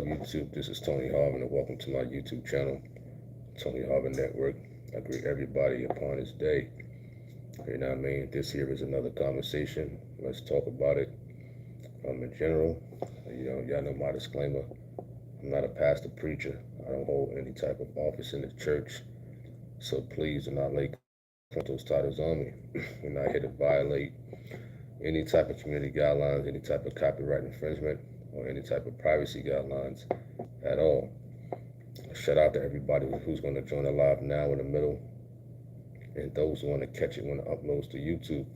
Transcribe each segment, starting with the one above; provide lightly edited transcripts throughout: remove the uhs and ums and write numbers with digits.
YouTube? This is Tony Harvin, and welcome to my YouTube channel, Tony Harvin Network. I greet everybody upon this day. You know what I mean? This here is another conversation. Let's talk about it. In general, y'all know my disclaimer. I'm not a pastor preacher. I don't hold any type of office in the church. So please do not lay those titles on me. We're not here to violate any type of community guidelines, any type of copyright infringement, or any type of privacy guidelines at all. Shout out to everybody who's going to join the live now in the middle, and those who want to catch it when it uploads to YouTube.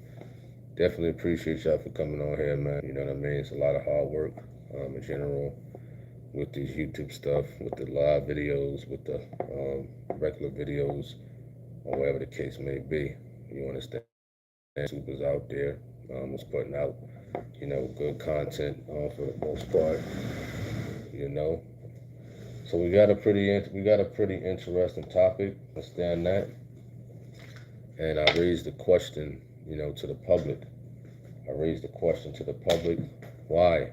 Definitely appreciate y'all for coming on here, man. You know what I mean? It's a lot of hard work in general with these YouTube stuff, with the live videos, with the regular videos, or whatever the case may be. You understand? YouTubers out there is putting out, good content for the most part. So we got a pretty interesting topic. Understand that, and I raised the question, to the public. Why?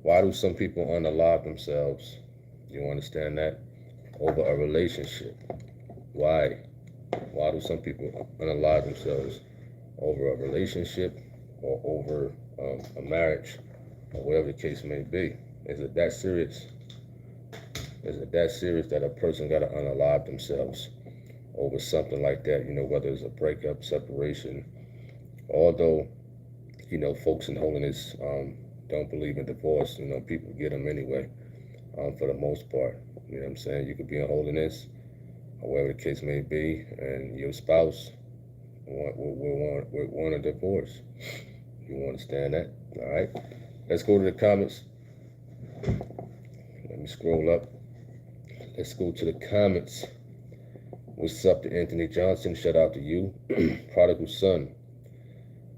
Why do some people unalive themselves? You understand that? Over a relationship. Why? Why do some people unalive themselves over a relationship or over a marriage or whatever the case may be? Is it that serious? Is it that serious that a person got to unalive themselves over something like that? Whether it's a breakup, separation. Although, folks in holiness don't believe in divorce. People get them anyway, for the most part. You know what I'm saying? You could be in holiness, or whatever the case may be, and your spouse want a divorce. You understand that? All right. Let's go to the comments. Let me scroll up. Let's go to the comments. What's up to Anthony Johnson? Shout out to you. Prodigal son.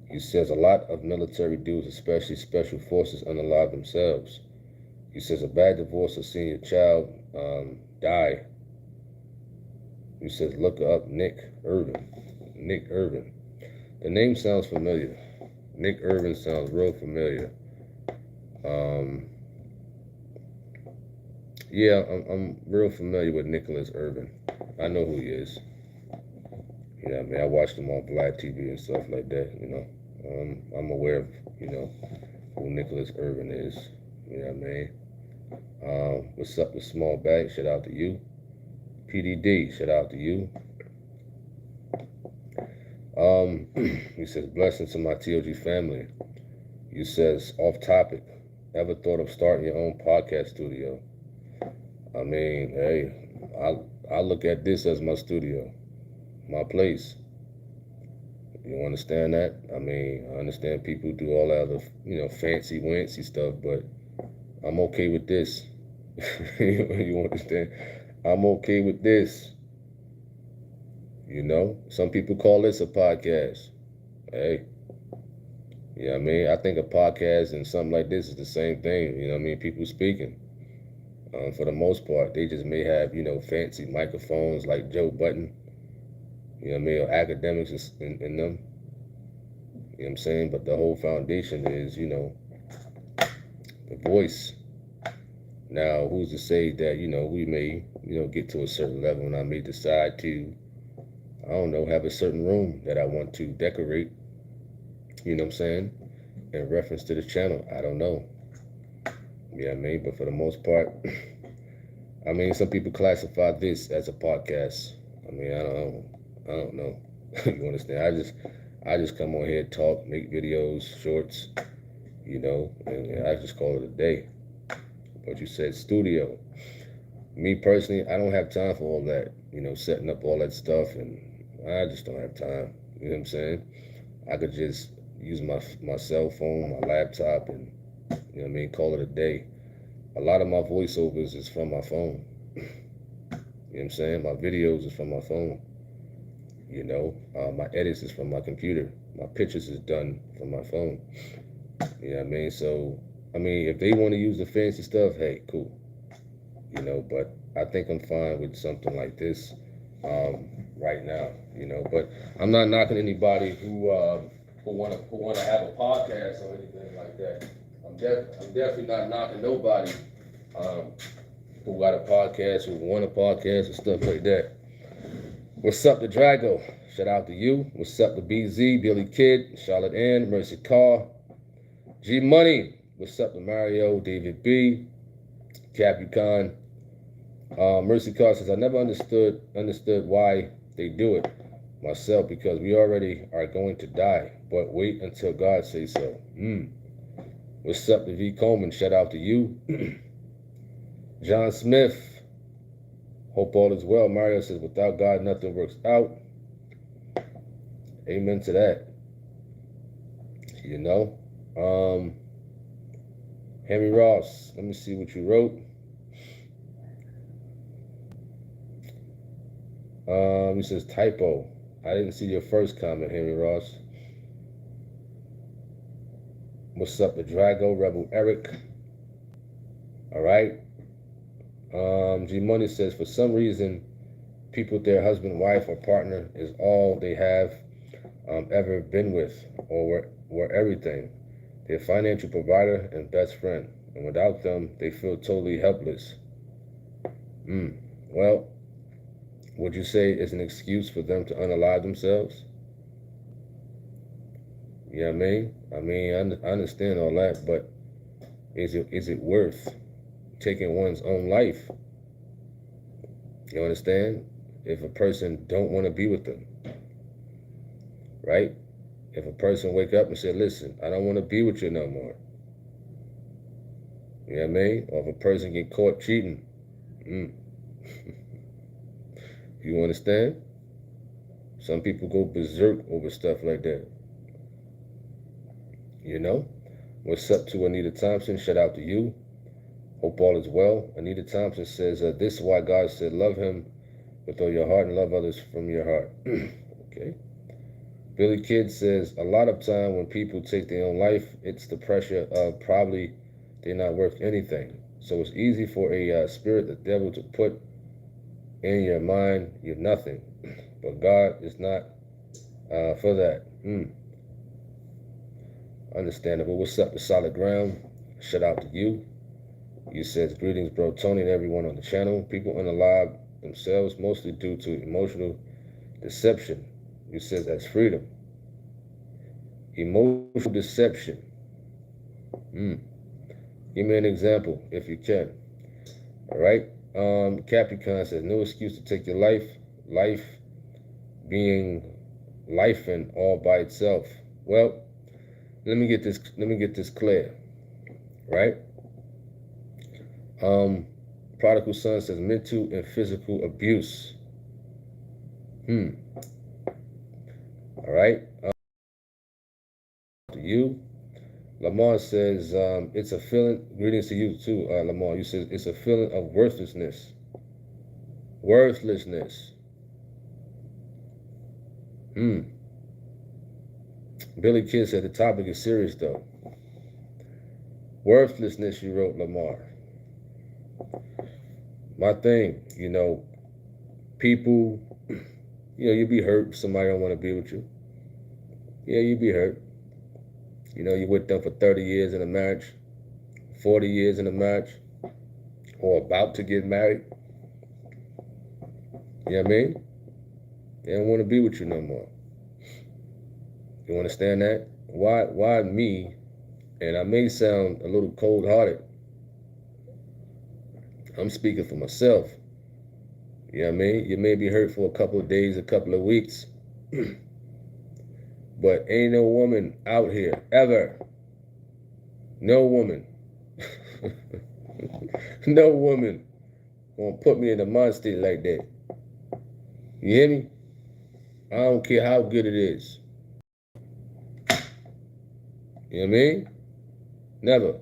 He says a lot of military dudes, especially special forces, unalive themselves. He says a bad divorce or seeing your child die. He says look up Nick Irvin. Nick Irvin. The name sounds familiar. Nick Irvin sounds real familiar. Yeah, I'm real familiar with Nicholas Irvin. I know who he is. You know what I mean? I watched him on Black TV and stuff like that, I'm aware of, who Nicholas Irvin is. You know what I mean? What's up with Small Bag? Shout out to you. PDD, shout out to you. He says, blessings to my TOG family. He says, off topic, ever thought of starting your own podcast studio? I mean, hey, I look at this as my studio, my place. You understand that? I mean, I understand people do all that other, fancy wancy stuff, but I'm okay with this. You understand? I'm okay with this. Some people call this a podcast. Hey, you know what I mean? I think a podcast and something like this is the same thing. You know what I mean? People speaking. For the most part, they just may have, fancy microphones like Joe Button. You know what I mean? Or academics in them. You know what I'm saying? But the whole foundation is, the voice. Now, who's to say that, we may, get to a certain level and I may decide to, I don't know, have a certain room that I want to decorate, you know what I'm saying, in reference to the channel. I don't know. You know what I mean? But for the most part, I mean, some people classify this as a podcast. I mean, I don't know. You understand? I just come on here, talk, make videos, shorts, and I just call it a day. But you said studio. Me personally, I don't have time for all that, setting up all that stuff, and I just don't have time. You know what I'm saying? I could just use my cell phone, my laptop, and, call it a day. A lot of my voiceovers is from my phone. You know what I'm saying? My videos is from my phone. My edits is from my computer. My pictures is done from my phone. You know what I mean? So, if they want to use the fancy stuff, hey, cool. But I think I'm fine with something like this right now. But I'm not knocking anybody who want to have a podcast or anything like that. I'm definitely not knocking nobody who got a podcast, who want a podcast and stuff like that. What's up to Drago? Shout out to you. What's up to BZ, Billy Kid, Charlotte Ann, Mercy Carr, G Money. What's up to Mario, David B, Capucon. Mercy Carr says, I never understood why they do it myself, because we already are going to die, but wait until God says so. What's up to V Coleman? Shout out to you. John Smith, hope all is well. Mario says, without God, nothing works out. Amen to that. You know, Henry Ross, let me see what you wrote. He says, typo. I didn't see your first comment, Henry Ross. What's up to Drago, Rebel Eric? All right. G Money says, for some reason, people, their husband, wife, or partner is all they have ever been with, or were everything. Their financial provider and best friend. And without them, they feel totally helpless. Well, would you say it's an excuse for them to unalive themselves? You know what I mean? I understand all that, but is it worth taking one's own life? You understand? If a person don't want to be with them, right? If a person wake up and say, listen, I don't want to be with you no more. You know what I mean? Or if a person get caught cheating. You understand? Some people go berserk over stuff like that. You know? What's up to Anita Thompson? Shout out to you. Hope all is well. Anita Thompson says, this is why God said, love him with all your heart and love others from your heart. Okay. Billy Kid says, a lot of time when people take their own life, it's the pressure of probably they're not worth anything. So it's easy for a spirit, the devil, to put in your mind you're nothing. But God is not for that. Understandable. What's up to Solid Ground? Shout out to you. You says, greetings, bro Tony, and everyone on the channel. People unalive themselves mostly due to emotional deception. You says that's freedom. Emotional deception. Give me an example if you can. All right. Capricorn says, no excuse to take your life. Life being life and all by itself. Well, let me get this clear. Right? Prodigal Son says mental and physical abuse. All right. To you. Lamar says, it's a feeling, greetings to you too, Lamar. You says it's a feeling of worthlessness. Worthlessness. Billy Kid said the topic is serious though. Worthlessness, you wrote, Lamar. My thing, you know, people, you know, you be hurt if somebody don't want to be with you. Yeah, you be hurt. You know, you're with them for 30 years in a marriage, 40 years in a marriage, or about to get married. You know what I mean? They don't want to be with you no more. You understand that? Why me? And I may sound a little cold-hearted. I'm speaking for myself. You know what I mean? You may be hurt for a couple of days, a couple of weeks. But ain't no woman out here, ever. No woman. No woman gonna put me in a mind state like that. You hear me? I don't care how good it is. You know what I mean? Never.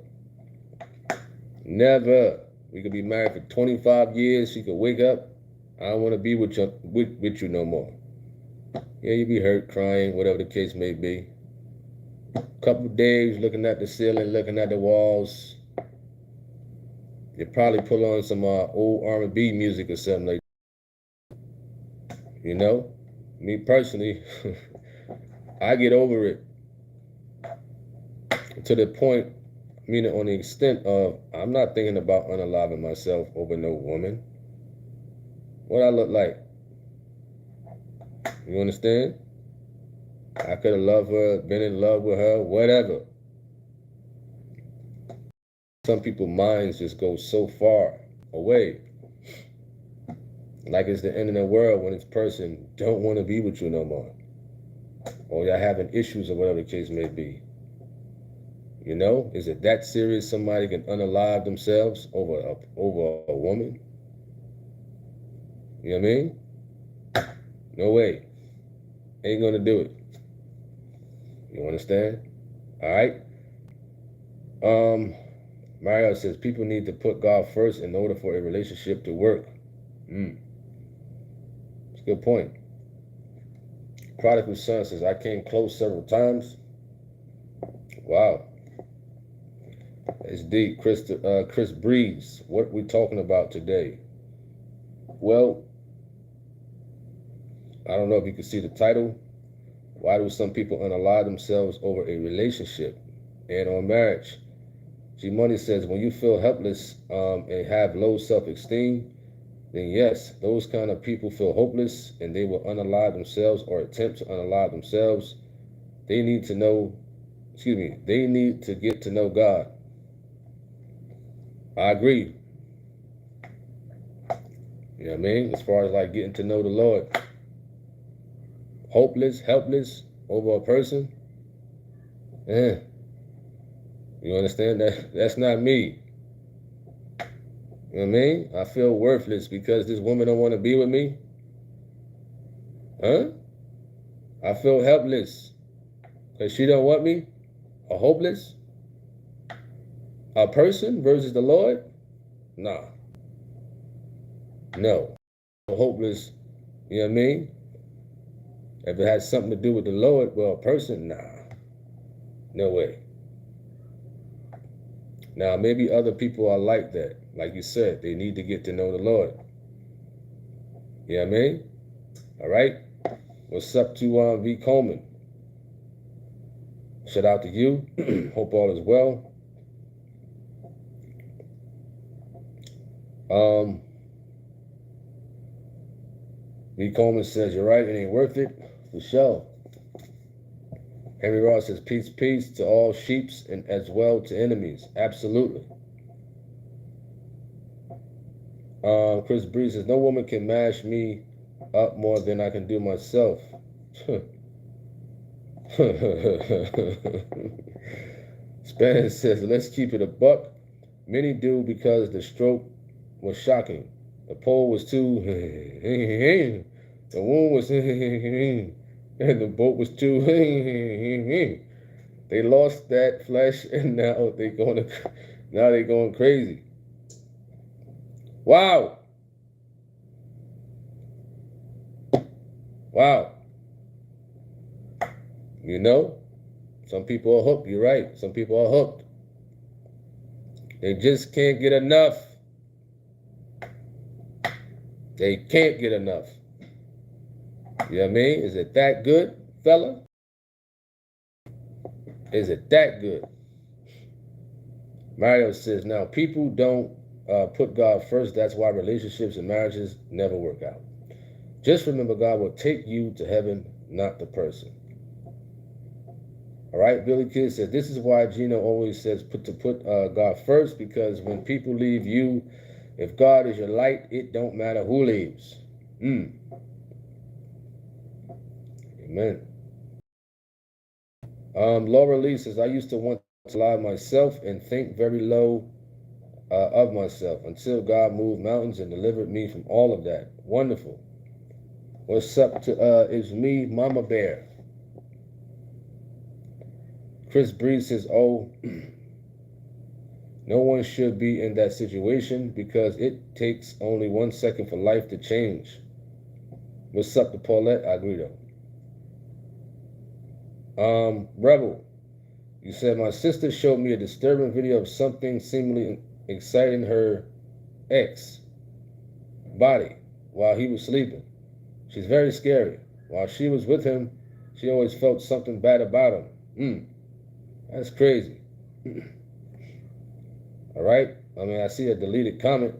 Never. We could be married for 25 years. She could wake up. I don't want to be with you no more. Yeah, you be hurt, crying, whatever the case may be. Couple of days looking at the ceiling, looking at the walls. You probably pull on some old R&B music or something like that. You know? Me personally, I get over it to the point Meaning on the extent of, I'm not thinking about unaliving myself over no woman. What I look like? You understand? I could have loved her, been in love with her, whatever. Some people's minds just go so far away. Like it's the end of the world when this person don't want to be with you no more. Or y'all having issues or whatever the case may be. You know, is it that serious somebody can unalive themselves over a woman? You know what I mean? No way. Ain't gonna do it. You understand? All right. Mario says people need to put God first in order for a relationship to work. It's a good point. Prodigal Son says I came close several times. Wow. It's deep. Chris Breeze, what we talking about today? Well, I don't know if you can see the title. Why do some people unalive themselves over a relationship and or marriage? G Money says when you feel helpless and have low self-esteem, then yes, those kind of people feel hopeless and they will unalive themselves or attempt to unalive themselves. They need to get to know God. I agree. You know what I mean? As far as like getting to know the Lord. Hopeless, helpless over a person. You understand that? That's not me. You know what I mean? I feel worthless because this woman don't want to be with me. I feel helpless because she don't want me. Or hopeless. A person versus the Lord? Nah. No. Hopeless, you know what I mean? If it has something to do with the Lord, well, a person, nah. No way. Now, maybe other people are like that. Like you said, they need to get to know the Lord. You know what I mean? All right? What's up to V. Coleman? Shout out to you. Hope all is well. V. Coleman says, you're right, it ain't worth it. For sure. Henry Ross says, peace, peace to all sheeps and as well to enemies. Absolutely. Chris Breeze says, no woman can mash me up more than I can do myself. Spanish says, let's keep it a buck. Many do because the stroke was shocking. The pole was too, the wound was, and the boat was too, they lost that flesh and now they're going crazy. Wow. Wow. You know, some people are hooked. You're right. Some people are hooked. They just can't get enough. They can't get enough. You know what I mean? Is it that good, fella? Is it that good? Mario says, now people don't put God first. That's why relationships and marriages never work out. Just remember, God will take you to heaven, not the person. All right, Billy Kid says, this is why Gino always says put God first, because when people leave you, if God is your light, it don't matter who leaves. Amen. Laura Lee says, I used to want to lie myself and think very low of myself until God moved mountains and delivered me from all of that. Wonderful. What's up to it's me, Mama Bear. Chris Breeze says, oh, no one should be in that situation because it takes only 1 second for life to change. What's up to Paulette? I agree though. Rebel, you said my sister showed me a disturbing video of something seemingly exciting her ex body while he was sleeping. She's very scary. While she was with him, she always felt something bad about him. That's crazy. All right? I mean, I see a deleted comment.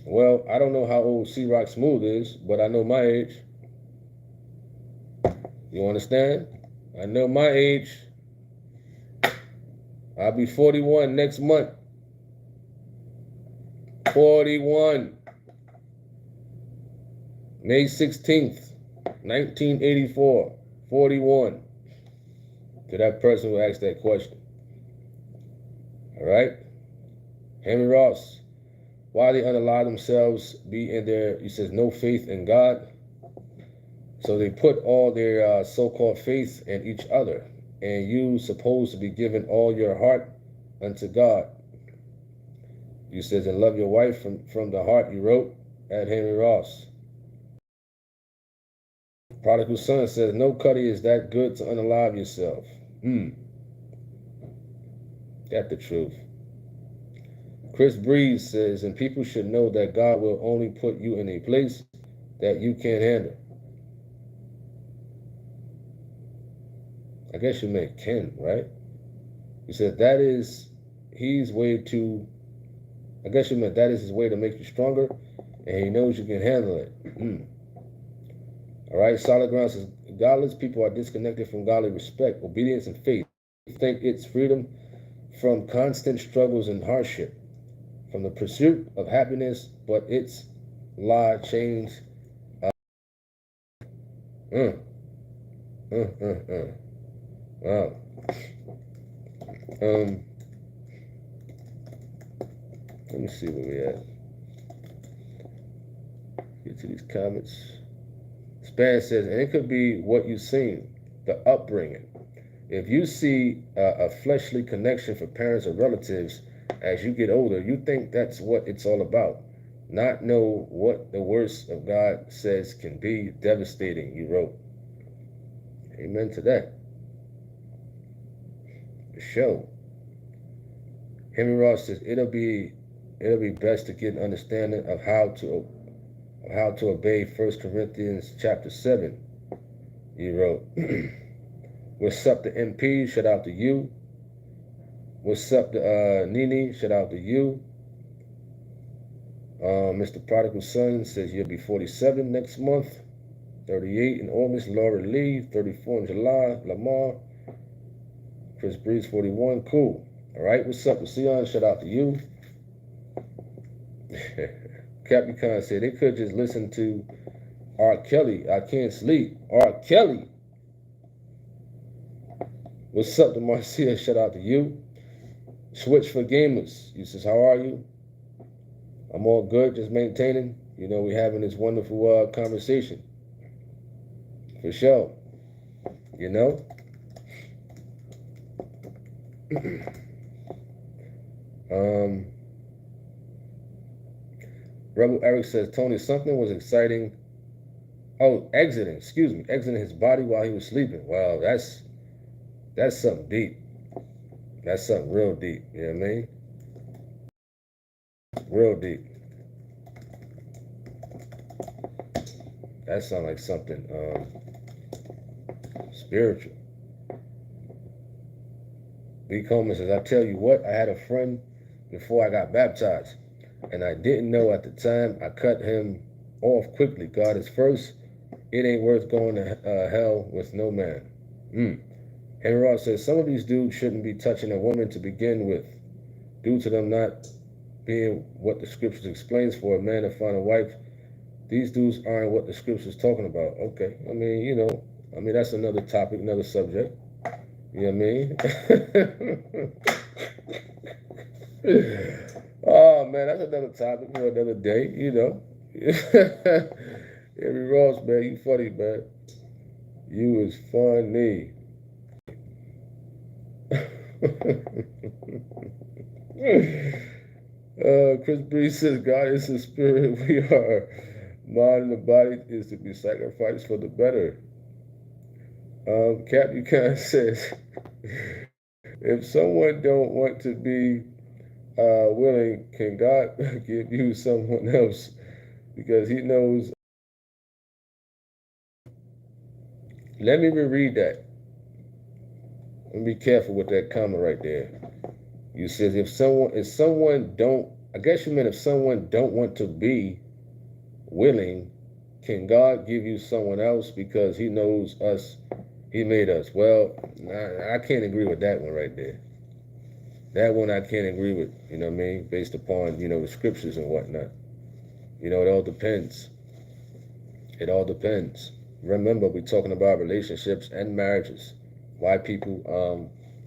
Well, I don't know how old C-Rock Smooth is, but I know my age. You understand? I know my age. I'll be 41 next month. 41. May 16th, 1984. 41. To that person who asked that question. All right? Henry Ross. Why they unalive themselves, be in their, he says, no faith in God. So they put all their so-called faith in each other. And you supposed to be giving all your heart unto God. You says, and love your wife from the heart, you wrote at Henry Ross. Prodigal Son says, no cutty is that good to unalive yourself. That's the truth. Chris Breeze says, and people should know that God will only put you in a place that you can't handle. I guess you meant Ken, right? He said that is his way to, I guess you meant that is his way to make you stronger, and he knows you can handle it. All right, Solid Ground says, godless people are disconnected from godly respect, obedience, and faith. They think it's freedom from constant struggles and hardship, from the pursuit of happiness, but it's lie, change. Wow. Let me see where we at. Get to these comments. Span says, and it could be what you've seen, the upbringing. If you see a fleshly connection for parents or relatives as you get older, you think that's what it's all about. Not know what the worst of God says can be devastating, you wrote. Amen to that. The show. Henry Ross says, it'll be best to get an understanding of how to obey 1 Corinthians chapter 7. You wrote. What's up to MP? Shout out to you. What's up to Nini? Shout out to you. Mr. Prodigal Son says you'll be 47 next month. 38 in August. Laura Lee, 34 in July. Lamar. Chris Breeze, 41. Cool. All right. What's up to Sion? Shout out to you. Capricorn said they could just listen to R. Kelly. I can't sleep. R. Kelly. What's up to Marcia? Shout out to you. Switch for Gamers. He says, how are you? I'm all good, just maintaining. You know, we're having this wonderful conversation. For sure. You know? Rebel Eric says, Tony, something was exciting. Oh, exiting his body while he was sleeping. Wow, that's something deep. That's something real deep. You know what I mean? Real deep. That sounds like something spiritual. B. Coleman says, I tell you what, I had a friend before I got baptized, and I didn't know at the time. I cut him off quickly. God is first. It ain't worth going to hell with no man. Henry Ross says, some of these dudes shouldn't be touching a woman to begin with, due to them not being what the scriptures explains for a man to find a wife. These dudes aren't what the scriptures talking about. Okay, I mean, you know, that's another topic, another subject. You know what I mean? Oh, man, that's another topic for another day, you know. Henry Ross, man, you funny, man. You is funny. Chris Breeze says, God is the spirit. We are mind, and the body is to be sacrificed for the better. Cap Buchanan says, if someone don't want to be willing, can God give you someone else? Because he knows. Let me reread that. And be careful with that comment right there. You said if someone don't, I guess you meant if someone don't want to be willing, can God give you someone else because he knows us, he made us? Well, I can't agree with that one right there. That one I can't agree with, you know what I mean? Based upon, the scriptures and whatnot. It all depends. It all depends. Remember, we're talking about relationships and marriages. Why people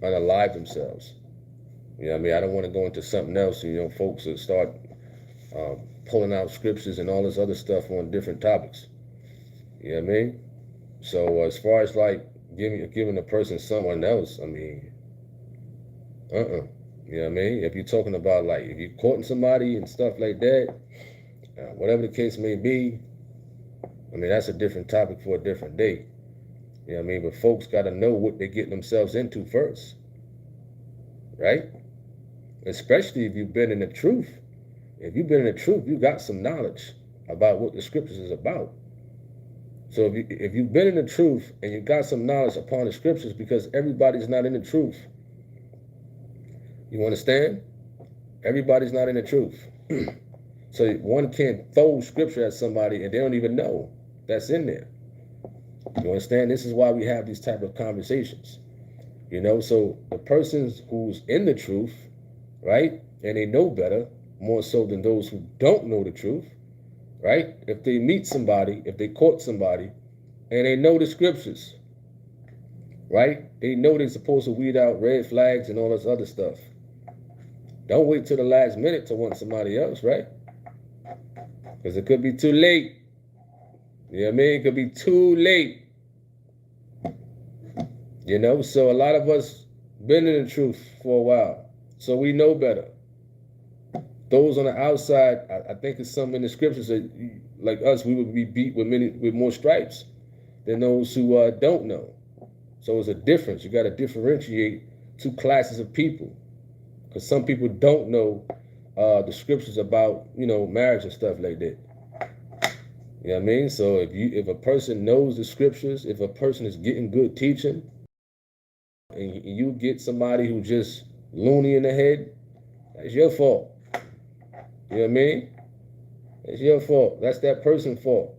unalive themselves. You know what I mean? I don't want to go into something else. Folks will start pulling out scriptures and all this other stuff on different topics. You know what I mean? So as far as like giving a person someone else, I mean, You know what I mean? If you're talking about like if you're courting somebody and stuff like that, whatever the case may be, I mean that's a different topic for a different day. You know what I mean? But folks got to know what they're getting themselves into first, right? Especially if you've been in the truth. If you've been in the truth, you got some knowledge about what the scriptures is about. So if you've been in the truth and you got some knowledge upon the scriptures, because everybody's not in the truth. You understand? Everybody's not in the truth. So one can't throw scripture at somebody and they don't even know that's in there. You understand? This is why we have these type of conversations. So the person who's in the truth, right, and they know better, more so than those who don't know the truth, right? If they meet somebody, if they court somebody, and they know the scriptures, right? They know they're supposed to weed out red flags and all this other stuff. Don't wait till the last minute to want somebody else, right? Because it could be too late. You know what I mean? It could be too late. So a lot of us been in the truth for a while. So we know better. Those on the outside, I think it's something in the scriptures that, like us, we would be beat with more stripes than those who don't know. So it's a difference. You got to differentiate two classes of people. Because some people don't know the scriptures about, marriage and stuff like that. You know what I mean? So if a person knows the scriptures, if a person is getting good teaching, and you get somebody who just loony in the head, that's your fault. You know what I mean? It's your fault. That's that person's fault.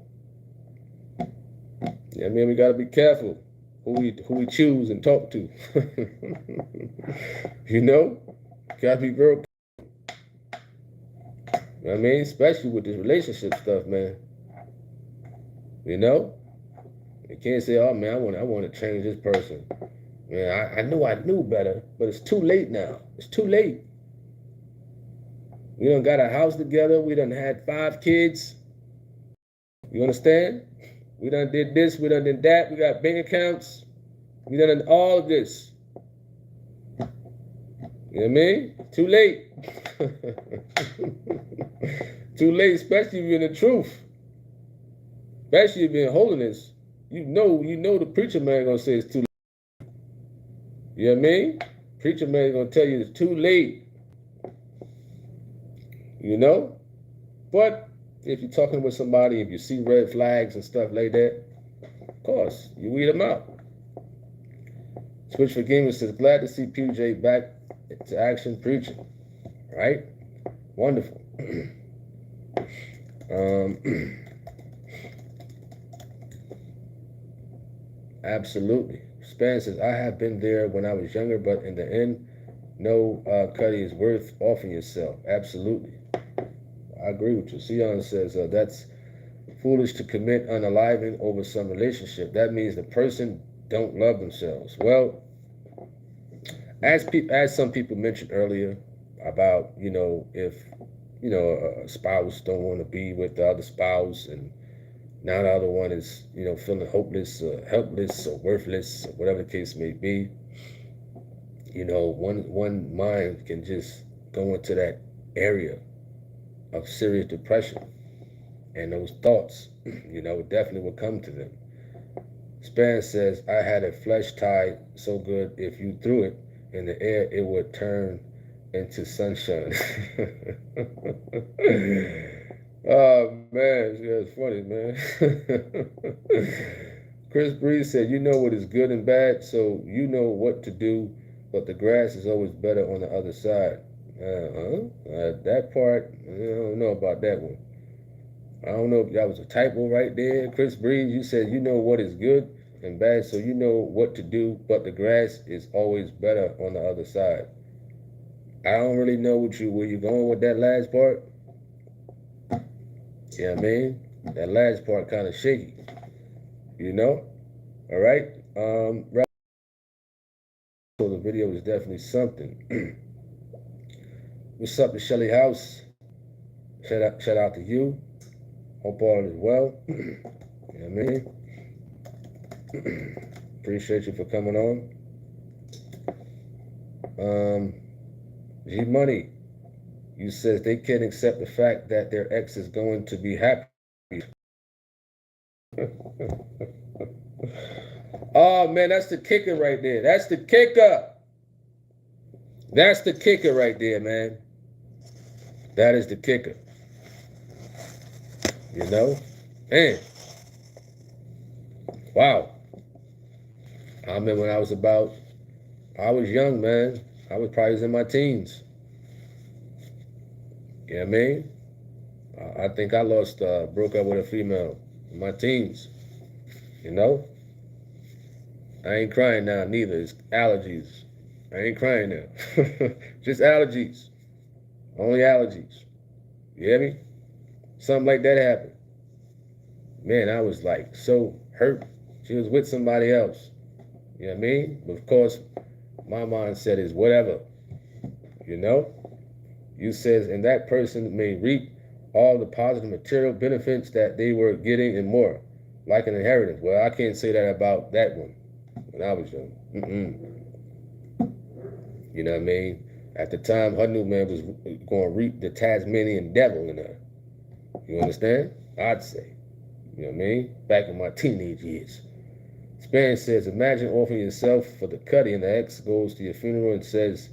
You know what I mean? We got to be careful who we choose and talk to. Gotta be real. You know what I mean? Especially with this relationship stuff, man. You can't say, oh man, I want to change this person. Man, I knew better, but it's too late now. It's too late. We done got a house together. We done had 5 kids. You understand? We done did this. We done did that. We got bank accounts. We done all of this. You know what I mean? Too late. Too late, especially if you're in the truth. Especially if you're in holiness. You know the preacher man gonna say it's too late. You know what I mean? Preacher man gonna tell you it's too late. But if you're talking with somebody, if you see red flags and stuff like that, of course, you weed them out. Switch for Gaming says, glad to see PJ back to action preaching. Right? Wonderful. Absolutely. Span says, I have been there when I was younger, but in the end, no Cuddy is worth offing yourself. Absolutely. I agree with you. Sion says, that's foolish to commit unaliving over some relationship. That means the person don't love themselves. Well, as some people mentioned earlier about, if, a spouse don't want to be with the other spouse and now the other one is, feeling hopeless or helpless or worthless or whatever the case may be, one mind can just go into that area of serious depression, and those thoughts, definitely will come to them. Span says, I had a flesh tie so good if you threw it in the air, it would turn into sunshine. Oh man, yeah, it's funny, man. Chris Breeze said, you know what is good and bad, so you know what to do, but the grass is always better on the other side. That part, I don't know about that one. I don't know if that was a typo right there. Chris Breeze, you said you know what is good and bad, so you know what to do, but the grass is always better on the other side. I don't really know where you're going with that last part. Yeah, I mean, that last part kind of shaky. You know? All right. So the video is definitely something. What's up to Shelly House? Shout out to you. Hope all is well. You know what I mean? Appreciate you for coming on. G Money, you says they can't accept the fact that their ex is going to be happy. Oh man, that's the kicker right there. That's the kicker. That's the kicker right there, man. That is the kicker. You know? Man. Wow. I remember when I was young, man. I was probably in my teens. You know what I mean? I think I broke up with a female in my teens. You know? I ain't crying now, neither. It's allergies. I ain't crying now. Just allergies. Only allergies. You hear me? Something like that happened. Man, I was like so hurt. She was with somebody else. You know what I mean? But of course, my mindset is whatever. You know? You says, and that person may reap all the positive material benefits that they were getting and more, like an inheritance. Well, I can't say that about that one when I was young. You know what I mean? At the time, her new man was going to reap the Tasmanian devil in her. You understand? I'd say. You know what I mean? Back in my teenage years. Span says, imagine offering yourself for the cutty and the ex goes to your funeral and says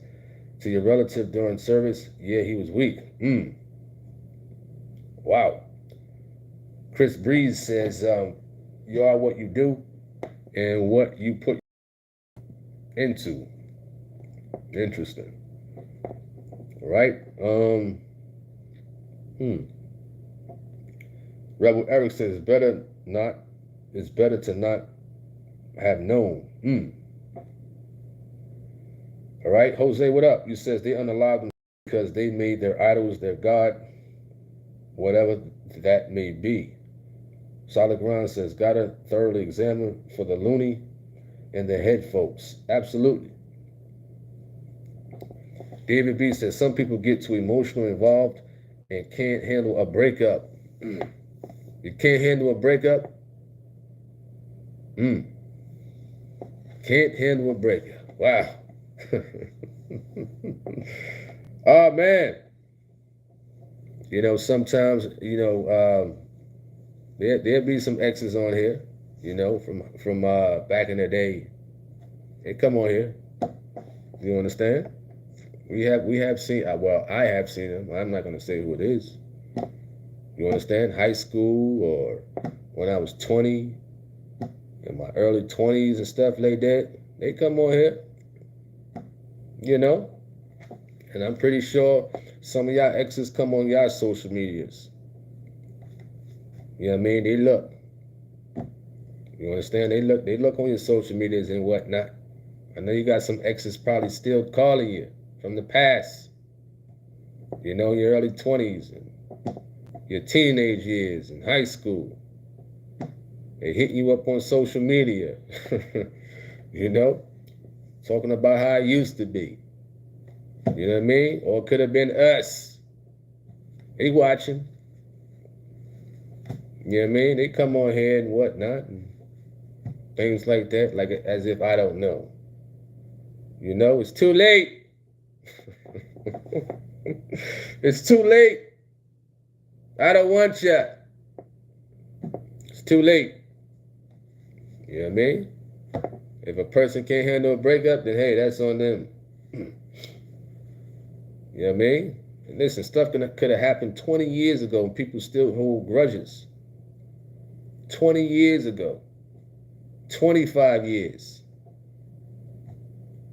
to your relative during service, yeah, he was weak. Wow. Chris Breeze says, you are what you do and what you put into. Interesting. All right. Rebel Eric says, it's better to not have known. All right. Jose, what up? You says they unalive them because they made their idols their God, whatever that may be. Solid Ground says, gotta thoroughly examine for the loony and the head folks. Absolutely. David B says, some people get too emotionally involved and can't handle a breakup. You can't handle a breakup? Can't handle a breakup. Wow. Oh, man. You know, sometimes, you know, there'll be some exes on here, you know, from back in the day. They come on here. You understand? We have seen, well, I have seen them. I'm not going to say who it is. You understand? High school or when I was 20, in my early 20s and stuff like that. They come on here, you know? And I'm pretty sure some of y'all exes come on y'all social medias. You know what I mean? They look. You understand? They look on your social medias and whatnot. I know you got some exes probably still calling you from the past. You know, your early 20s and your teenage years in high school. They hit you up on social media. You know? Talking about how it used to be. You know what I mean? Or it could have been us. They watching. You know what I mean? They come on here and whatnot. And things like that. Like as if I don't know. You know? It's too late. It's too late. I don't want ya. It's too late. You know what I mean? If a person can't handle a breakup, then hey, that's on them. You know what I mean? And listen, stuff could have happened 20 years ago and people still hold grudges. 20 years ago. 25 years.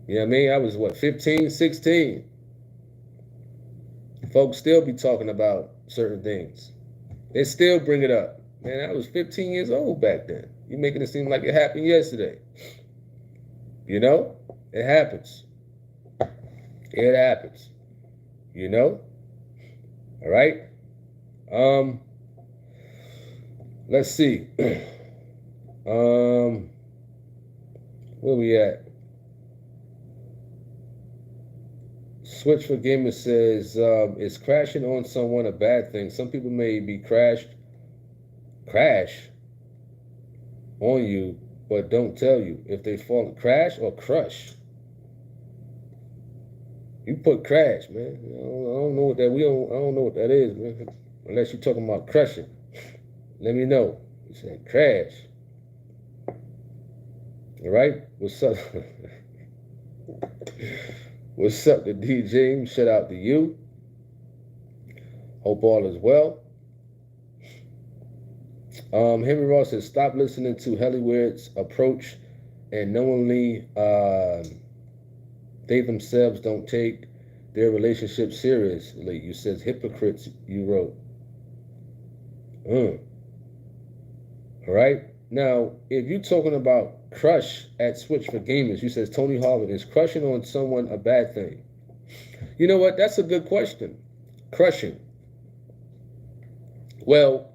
You know what I mean? I was, what, 15, 16? Folks still be talking about certain things. They still bring it up. Man, I was 15 years old back then. You're making it seem like it happened yesterday. You know? It happens. It happens. You know? All right? Let's see. Where we at? Switch for Gamer says, is crashing on someone a bad thing? Some people may be crash on you, but don't tell you. If they fall, crash or crush? You put crash, man. I don't know what that. I don't know what that is, man. Unless you're talking about crushing. Let me know. You said crash. All right. What's up? What's up to D. James? Shout out to you. Hope all is well. Henry Ross says, stop listening to Hollywood's approach and knowingly they themselves don't take their relationship seriously. You says hypocrites, you wrote. All right. Now, if you're talking about crush at Switch for Gamers, you says Tony Harvin, is crushing on someone a bad thing? You know what? That's a good question. Crushing. Well,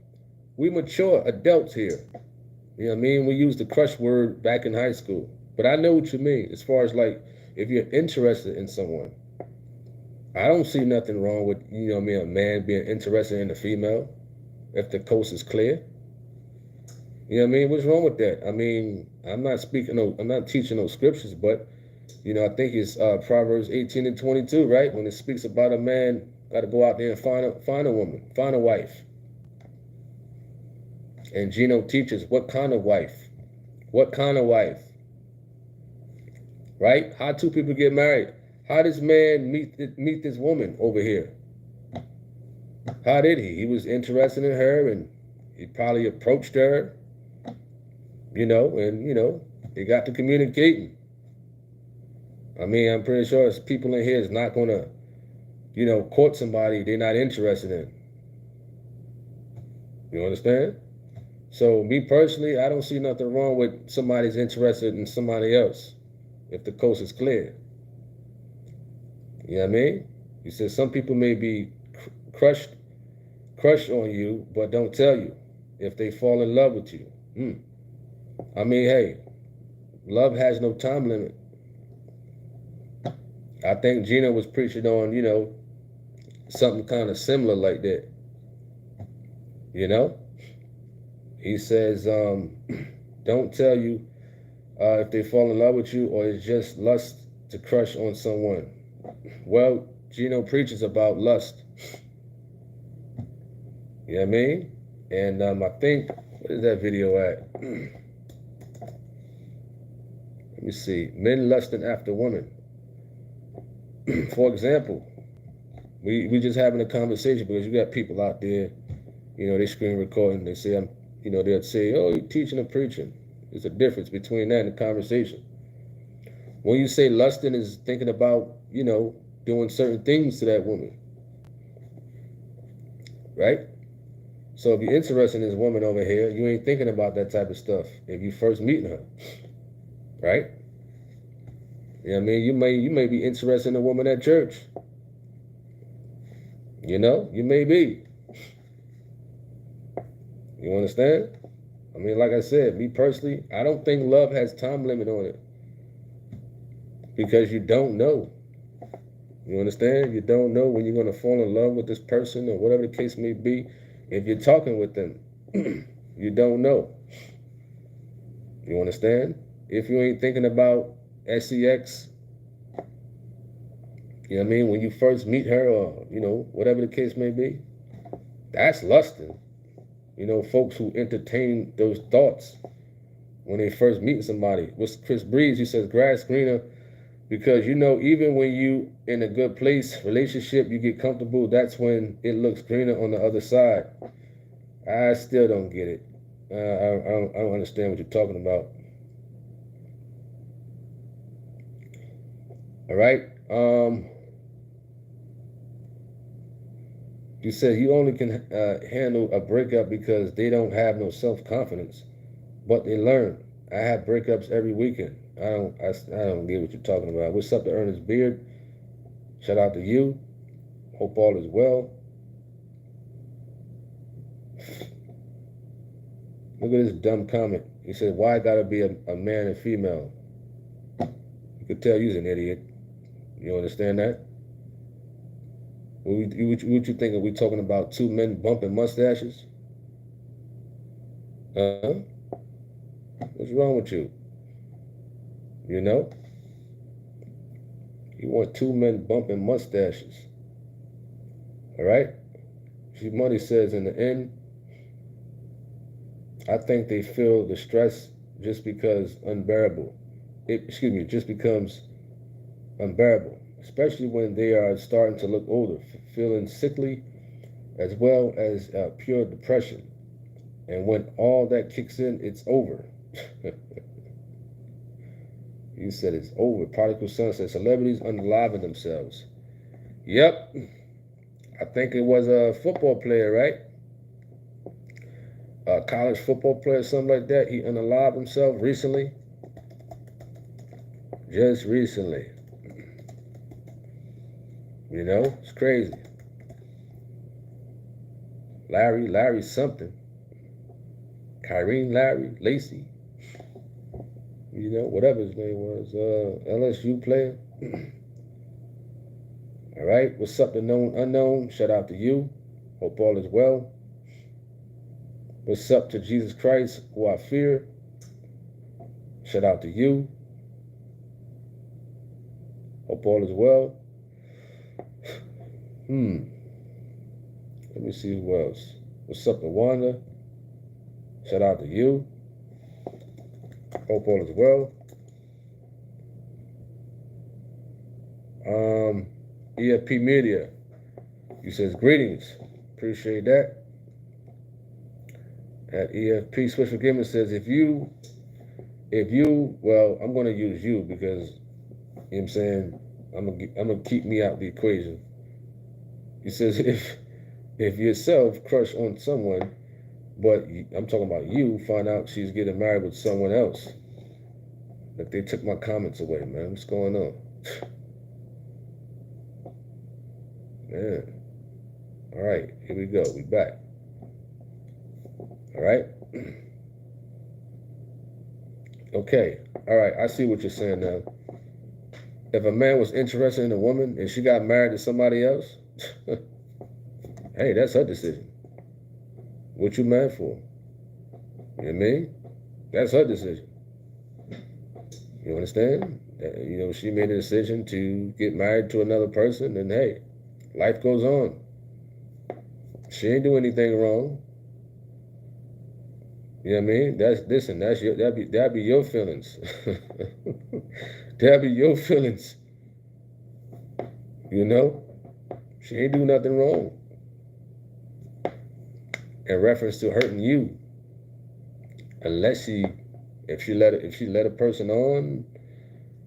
we mature adults here. You know what I mean? We use the crush word back in high school. But I know what you mean as far as like if you're interested in someone. I don't see nothing wrong with, you know what I mean, a man being interested in a female if the coast is clear. You know what I mean? What's wrong with that? I mean, I'm not teaching those scriptures, but, you know, I think it's Proverbs 18 and 22, right? When it speaks about a man got to go out there and find a woman, find a wife. And Gino teaches what kind of wife? What kind of wife? Right? How two people get married? How does man meet this woman over here? How did he? He was interested in her and he probably approached her, you know, and, you know, they got to communicating. I mean, I'm pretty sure there's people in here is not going to, you know, court somebody they're not interested in. You understand? So me personally, I don't see nothing wrong with somebody's interested in somebody else if the coast is clear. You know what I mean? He says some people may be crushed on you, but don't tell you if they fall in love with you. I mean, hey, love has no time limit. I think Gina was preaching on, you know, something kind of similar like that. You know? He says, don't tell you if they fall in love with you or it's just lust to crush on someone. Well, Gino preaches about lust. You know what I mean? And I think, what is that video at? Let me see. Men lusting after women. For example, we just having a conversation because you got people out there, you know, they screen recording, they say, you know, they'll say, oh, you're teaching and preaching. There's a difference between that and the conversation. When you say lusting is thinking about, you know, doing certain things to that woman. Right? So if you're interested in this woman over here, you ain't thinking about that type of stuff if you first meeting her. Right? You know what I mean? You may be interested in a woman at church. You know? You may be. You understand? I mean, like I said, me personally, I don't think love has time limit on it. Because you don't know. You understand? You don't know when you're going to fall in love with this person or whatever the case may be. If you're talking with them, you don't know. You understand? If you ain't thinking about sex, you know what I mean? When you first meet her or, you know, whatever the case may be, that's lusting. You know, folks who entertain those thoughts when they first meet somebody. With Chris Breeze, he says grass greener because, you know, even when you in a good place, relationship, you get comfortable, that's when it looks greener on the other side. I still don't get it. I don't understand what you're talking about. All right. You said you only can handle a breakup because they don't have no self-confidence, but they learn. I have breakups every weekend. I don't get what you're talking about. What's up to Ernest Beard? Shout out to you. Hope all is well. Look at this dumb comment. He said, why gotta be a man and female? You could tell you're an idiot. You understand that? What you think? Are we talking about two men bumping mustaches? Huh? What's wrong with you? You know? You want two men bumping mustaches. All right? Money says in the end, I think they feel the stress just because unbearable. Just becomes unbearable, especially when they are starting to look older, feeling sickly, as well as pure depression. And when all that kicks in, it's over. You said it's over. Prodigal Son said celebrities unaliving themselves. Yep. I think it was a football player, right? A college football player, something like that. He unalived himself recently. Just recently. You know, it's crazy. Larry something. Kyrene Larry, Lacey. You know, whatever his name was. LSU player. All right. What's up, the known unknown? Shout out to you. Hope all is well. What's up to Jesus Christ, who I fear? Shout out to you. Hope all is well. Let me see who else. What's up to Wanda? Shout out to you. Hope all is well. EFP Media. You says greetings. Appreciate that. At EFP Switch Forgiveness says if you, well, I'm going to use you because, you know what I'm saying, I'm gonna keep me out the equation. He says if yourself crush on someone, but I'm talking about you, find out she's getting married with someone else. Like they took my comments away, man. What's going on? Man. All right, here we go. We back. All right. Okay. All right. I see what you're saying now. If a man was interested in a woman and she got married to somebody else, hey, that's her decision. What you mad for? You know what I mean? That's her decision. You understand? You know, she made a decision to get married to another person, and hey, life goes on. She ain't do anything wrong. You know what I mean? That'd be your feelings. That'd be your feelings. You know? She ain't do nothing wrong. In reference to hurting you. Unless if she let a person on,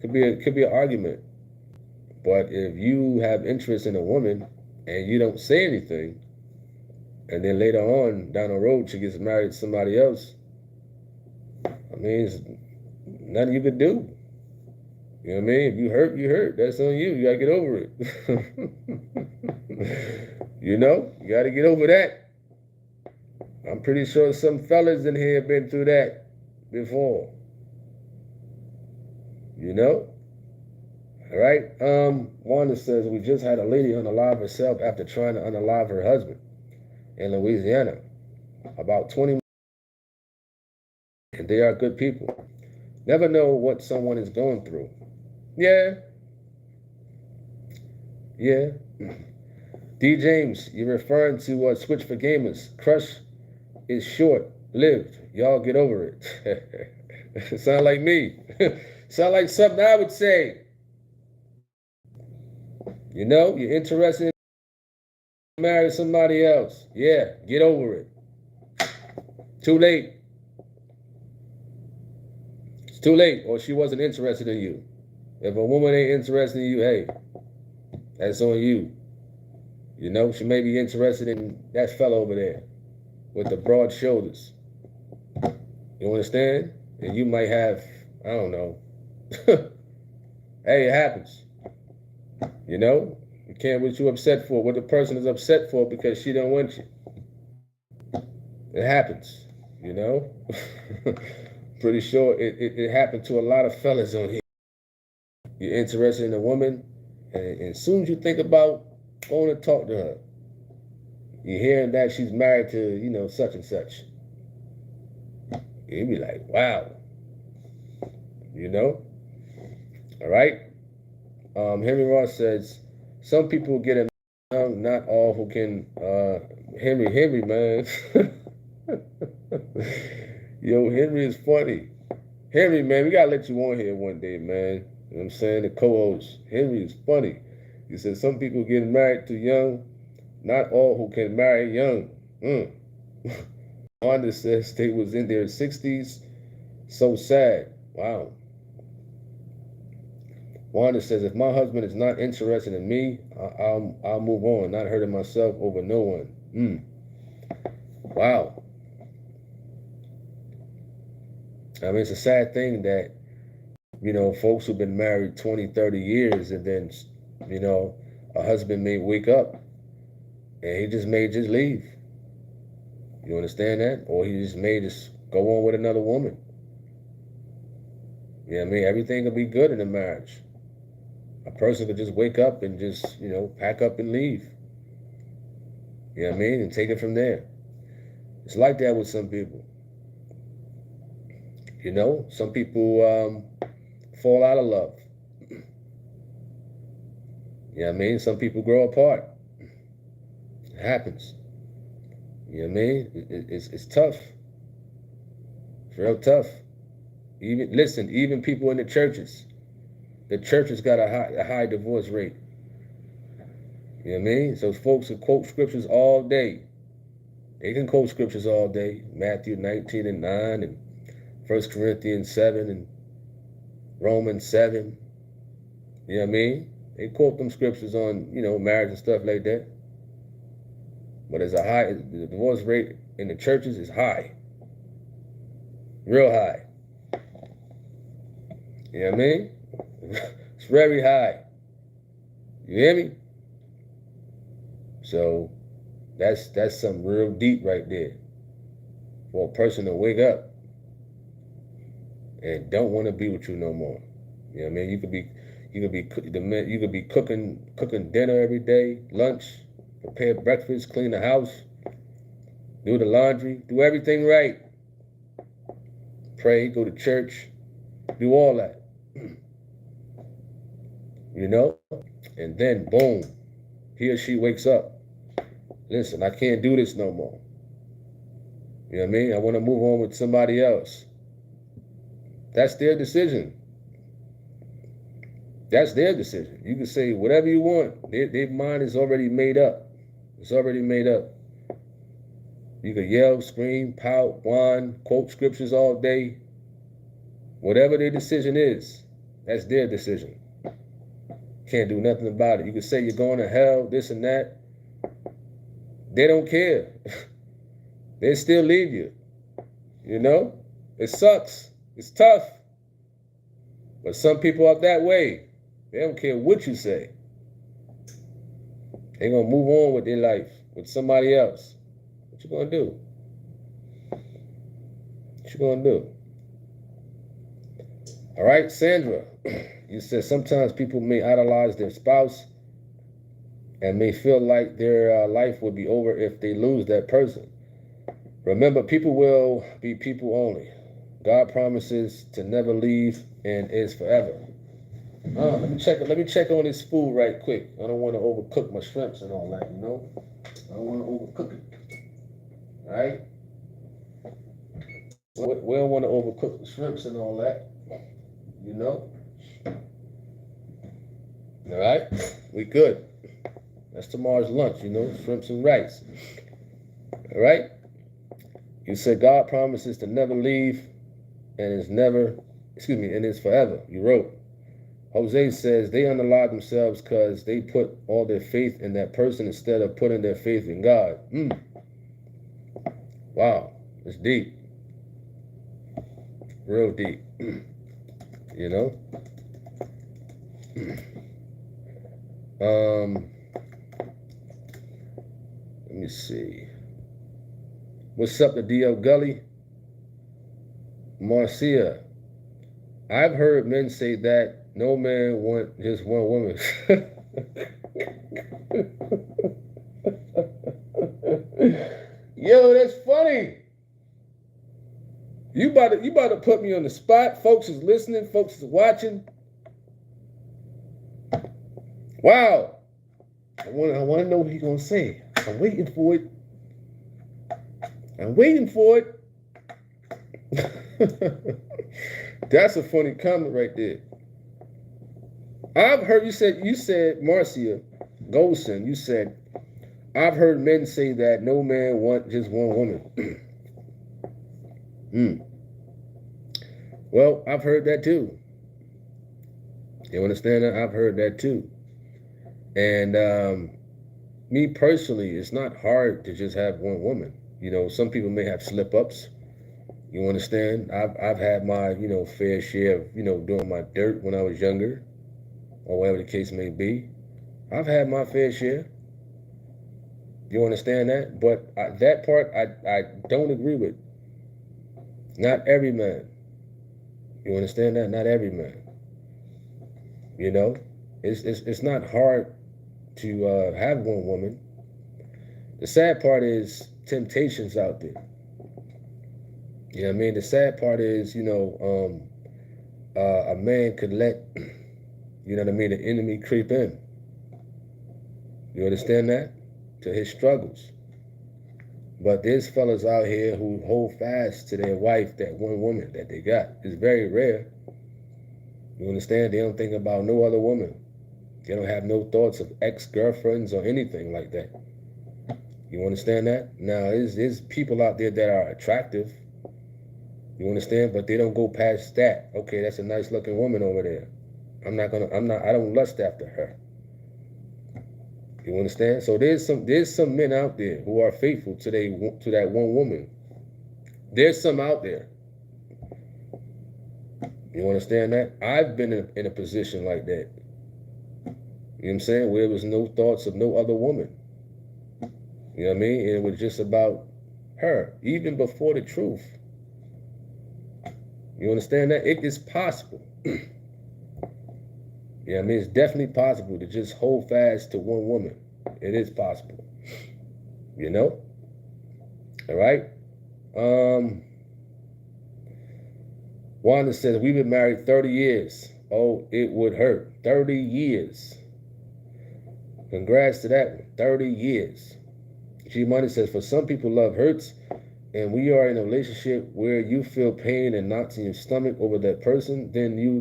could be an argument. But if you have interest in a woman and you don't say anything, and then later on down the road she gets married to somebody else, I mean, it's nothing you could do. You know what I mean? If you hurt, you hurt. That's on you. You gotta get over it. You know, you gotta get over that. I'm pretty sure some fellas in here have been through that before. You know? All right. Wanda says we just had a lady unalive herself after trying to unalive her husband in Louisiana. About 20, and they are good people. Never know what someone is going through. Yeah. D. James, you're referring to Switch for Gamers. Crush is short-lived. Y'all get over it. Sound like me. Sound like something I would say. You know, you're interested in marrying somebody else. Yeah, get over it. Too late. It's too late, or she wasn't interested in you. If a woman ain't interested in you, hey, that's on you. You know, she may be interested in that fella over there with the broad shoulders. You understand? And you might have, I don't know. Hey, it happens. You know? You can't what you upset for, what the person is upset for because she don't want you. It happens. You know? Pretty sure it happened to a lot of fellas on here. You're interested in a woman, and as soon as you think about going to talk to her, you're hearing that she's married to, you know, such and such. You'd be like, wow. You know? All right? Henry Ross says, some people get it young, not all who can. Henry, man. Yo, Henry is funny. Henry, man, we gotta let you on here one day, man. You know what I'm saying? The co-host. Henry is funny. He said some people get married too young, not all who can marry young. Wanda says they was in their 60s. So sad. Wow. Wanda says, if my husband is not interested in me, I'll move on, not hurting myself over no one. Wow. I mean, it's a sad thing that, you know, folks who've been married 20, 30 years and then, you know, a husband may wake up and he just may just leave. You understand that? Or he just may just go on with another woman. You know what I mean? Everything will be good in a marriage. A person could just wake up and just, you know, pack up and leave. You know what I mean? And take it from there. It's like that with some people. You know, some people fall out of love. You know what I mean? Some people grow apart. It happens. You know what I mean? It's tough. It's real tough. Even people in the churches got a high divorce rate. You know what I mean? So folks who quote scriptures all day. They can quote scriptures all day. Matthew 19 and 9 and 1 Corinthians 7 and Romans 7. You know what I mean? They quote them scriptures on, you know, marriage and stuff like that. But the divorce rate in the churches is high. Real high. You know what I mean? It's very high. You hear me? So that's something real deep right there. For a person to wake up and don't want to be with you no more. You know what I mean? You could be cooking dinner every day, lunch, prepare breakfast, clean the house, do the laundry, do everything right. Pray, go to church, do all that. You know? And then boom, he or she wakes up. Listen, I can't do this no more. You know what I mean? I want to move on with somebody else. That's their decision. That's their decision. You can say whatever you want. Their mind is already made up. It's already made up. You can yell, scream, pout, whine, quote scriptures all day. Whatever their decision is, that's their decision. Can't do nothing about it. You can say you're going to hell, this and that. They don't care. They still leave you. You know? It sucks. It's tough. But some people are that way. They don't care what you say. They're going to move on with their life with somebody else. What you going to do? What you going to do? All right, Sandra. You said sometimes people may idolize their spouse and may feel like their life would be over if they lose that person. Remember, people will be people only. God promises to never leave and is forever. Let me check on this food right quick. I don't want to overcook my shrimps and all that, you know? I don't want to overcook it. All right? We don't want to overcook the shrimps and all that, you know? All right? We good. That's tomorrow's lunch, you know? Shrimps and rice. All right? You said God promises to never leave and is forever. You wrote. Jose says they unalive themselves because they put all their faith in that person instead of putting their faith in God. Wow, it's deep. Real deep. You know? Let me see. What's up to DL Gully? Marcia, I've heard men say that no man want just one woman. Yo, that's funny. You about to put me on the spot. Folks is listening. Folks is watching. Wow. I want to know what he's gonna say. I'm waiting for it. I'm waiting for it. That's a funny comment right there. I've heard you said Marcia Golson, you said, I've heard men say that no man want just one woman. Well, I've heard that too. You understand that? I've heard that too. And me personally, it's not hard to just have one woman. You know, some people may have slip-ups. You understand? I've had my, fair share of, doing my dirt when I was younger, or whatever the case may be. I've had my fair share. You understand that? But that part, I don't agree with. Not every man. You understand that? Not every man. You know? It's not hard to have one woman. The sad part is temptations out there. You know what I mean? The sad part is, a man could let, the enemy creep in. You understand that? To his struggles. But there's fellas out here who hold fast to their wife, that one woman that they got. It's very rare. You understand? They don't think about no other woman. They don't have no thoughts of ex-girlfriends or anything like that. You understand that? Now, there's people out there that are attractive. You understand? But they don't go past that. Okay, that's a nice looking woman over there. I don't lust after her. You understand? So there's some men out there who are faithful to that one woman. There's some out there. You understand that? I've been in a position like that. You know what I'm saying? Where there was no thoughts of no other woman. You know what I mean? And it was just about her, even before the truth. You understand that? It is possible. You know what I mean? It's definitely possible to just hold fast to one woman. It is possible. You know? All right? Wanda says, we've been married 30 years. Oh, it would hurt. 30 years. Congrats to that one. 30 years. G Money says, for some people, love hurts. And we are in a relationship where you feel pain and knots in your stomach over that person, then you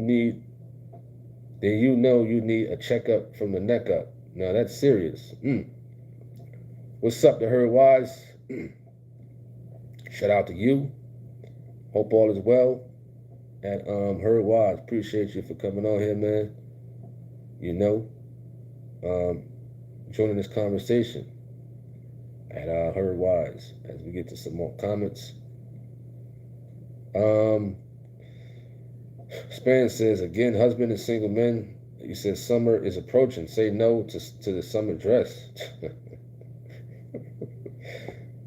know you need a checkup from the neck up. Now that's serious. What's up to her wise? Shout out to you. Hope all is well. At her wise, appreciate you for coming on here, man. Joining this conversation. At her wise, as we get to some more comments. Span says, again, husband and single men, he says summer is approaching. Say no to the summer dress.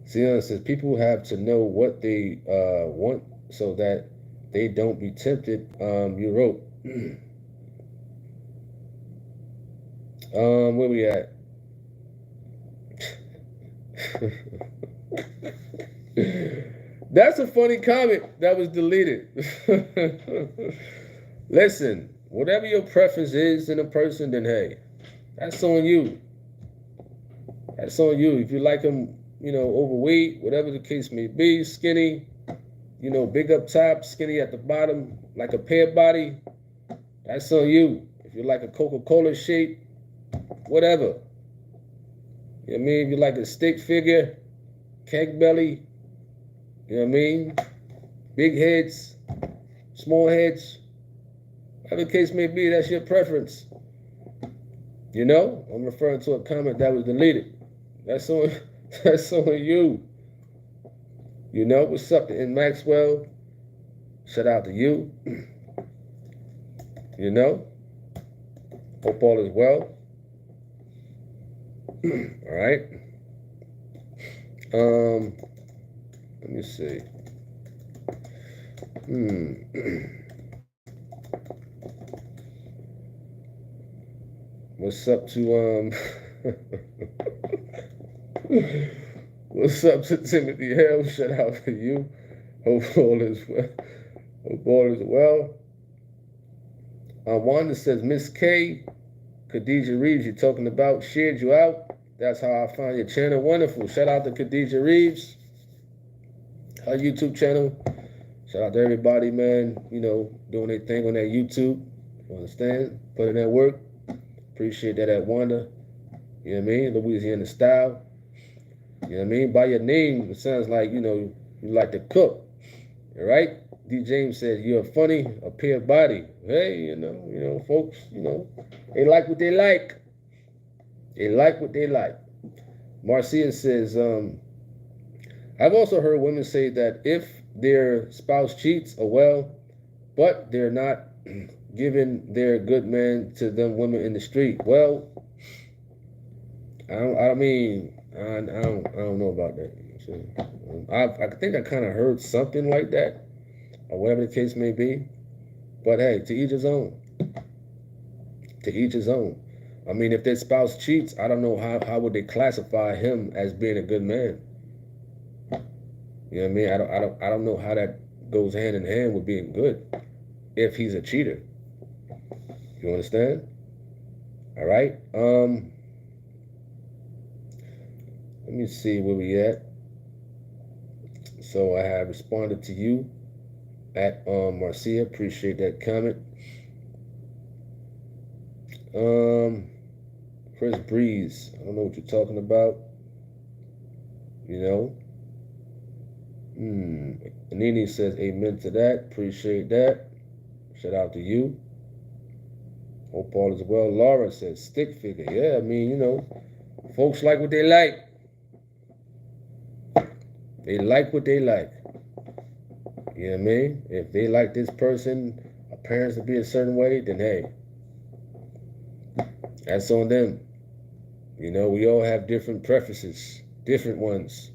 Sienna says, people have to know what they want so that they don't be tempted. You wrote. Where we at? That's a funny comment that was deleted. Listen, whatever your preference is in a person, then hey, that's on you. That's on you. If you like them, overweight, whatever the case may be, skinny, big up top, skinny at the bottom, like a pear body, that's on you. If you like a Coca-Cola shape, whatever. You know what I mean? If you like a stick figure, keg belly, you know what I mean? Big heads, small heads, Whatever the case may be, that's your preference. You know, I'm referring to a comment that was deleted. That's on, that's on you. You know, what's up to N Maxwell? Shout out to you. You know, hope all is well. All right. Let me see. What's up to what's up to Timothy Hale? Shout out to you. Hope all is well. Hope all is well. Wanda says, Miss K, Khadijah Reeves, you're talking about, shared you out. That's how I found your channel. Wonderful. Shout out to Khadijah Reeves, her YouTube channel. Shout out to everybody, man, you know, doing their thing on that YouTube. You understand? Putting that work. Appreciate that at Wanda. You know what I mean? Louisiana style. You know what I mean? By your name, it sounds like, you know, you like to cook. All right? D. James says, you're funny, appear body. Hey, you know, folks, you know, they like what they like. They like what they like. Marcia says, I've also heard women say that if their spouse cheats, oh well, but they're not giving their good man to them women in the street. Well, I don't know about that. I think I kind of heard something like that, or whatever the case may be. But hey, to each his own. To each his own. I mean, if their spouse cheats, I don't know how would they classify him as being a good man. You know what I mean? I don't know how that goes hand in hand with being good if he's a cheater. You understand? All right. Let me see where we at. So I have responded to you at Marcia. Appreciate that comment. Chris Breeze. I don't know what you're talking about. You know. Nini says amen to that. Appreciate that. Shout out to you. Hope all is well. Laura says stick figure. Yeah, I mean, you know, folks like what they like. They like what they like. You know what I mean? If they like this person, appearance to be a certain way, then hey, that's on them. You know, we all have different preferences, different ones.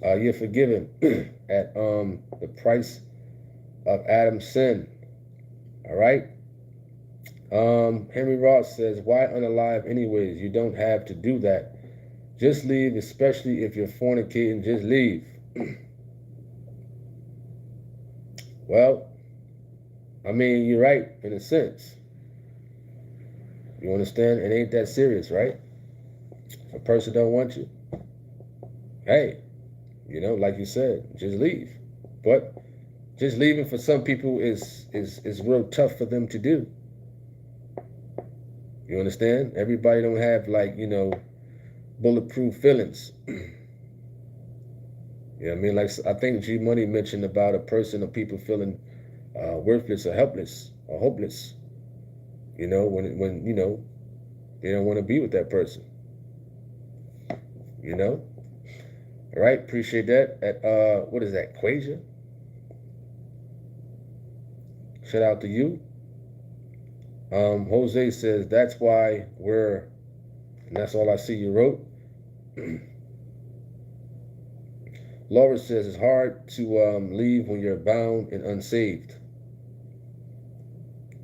You're forgiven at the price of Adam's sin. All right. Henry Ross says, why unalive anyways? You don't have to do that. Just leave, especially if you're fornicating, just leave. Well, I mean, you're right in a sense. You understand? It ain't that serious, right? If a person don't want you, hey, you know, like you said, just leave. But just leaving for some people is real tough for them to do. You understand? Everybody don't have, like, you know, bulletproof feelings. You know what I mean? Like, I think G Money mentioned about a person or people feeling worthless or helpless or hopeless. You know, when you know, they don't want to be with that person. You know? All right, appreciate that. At what is that, Quasia? Shout out to you. Jose says, that's why we're, and that's all I see you wrote. Laura says, it's hard to leave when you're bound and unsaved.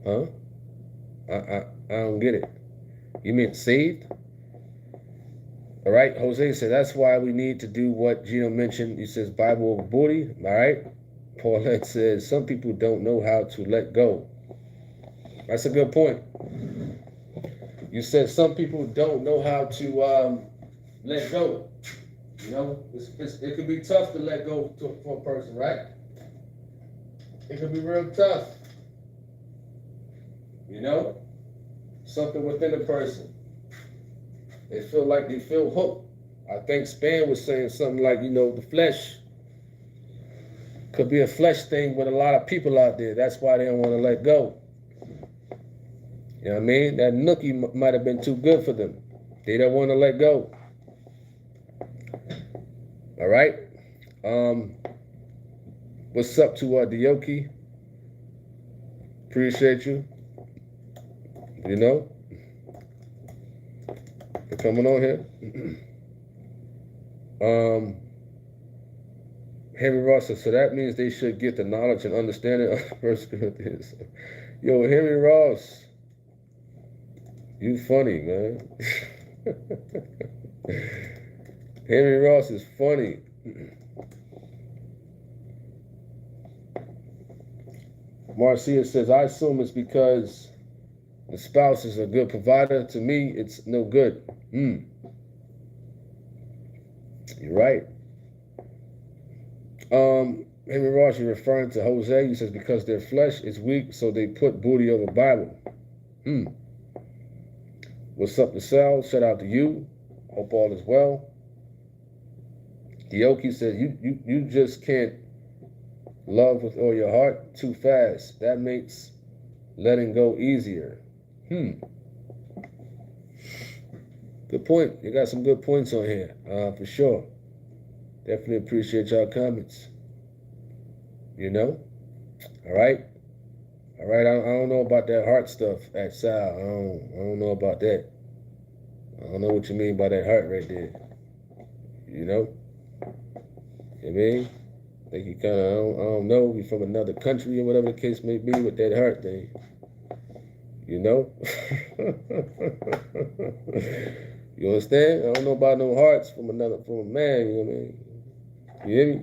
Huh? I don't get it. You mean saved? All right, Jose said, that's why we need to do what Gino mentioned. He says, Bible over booty. All right. Paulette says, some people don't know how to let go. That's a good point. You said some people don't know how to let go. You know, it can be tough to let go for a person, right? It can be real tough. You know, something within a person. They feel like they feel hooked. I think Span was saying something like, you know, the flesh Could be a flesh thing with a lot of people out there. That's why they don't want to let go. You know what I mean? That nookie might have been too good for them. They don't want to let go. All right? What's up to Dioki? Appreciate you. You know? For coming on here. Henry Ross says, so that means they should get the knowledge and understanding of 1 Corinthians. Yo, Henry Ross, you funny, man. Henry Ross is funny. Marcia says, I assume it's because the spouse is a good provider. To me, it's no good. You're right. Henry Ross, you're referring to Jose. He says, because their flesh is weak, so they put booty over Bible. What's up to Sal? Shout out to you. Hope all is well. Dioki says, you just can't love with all your heart too fast. That makes letting go easier. Good point. You got some good points on here, for sure. Definitely appreciate y'all comments. You know? All right? All right, I don't know about that heart stuff at Sal. I don't know about that. I don't know what you mean by that heart right there. You know? You know what I mean? I think you kind of, I don't know, you're from another country or whatever the case may be with that heart thing. You know? You understand? I don't know about no hearts from a man, you know what I mean? You hear me?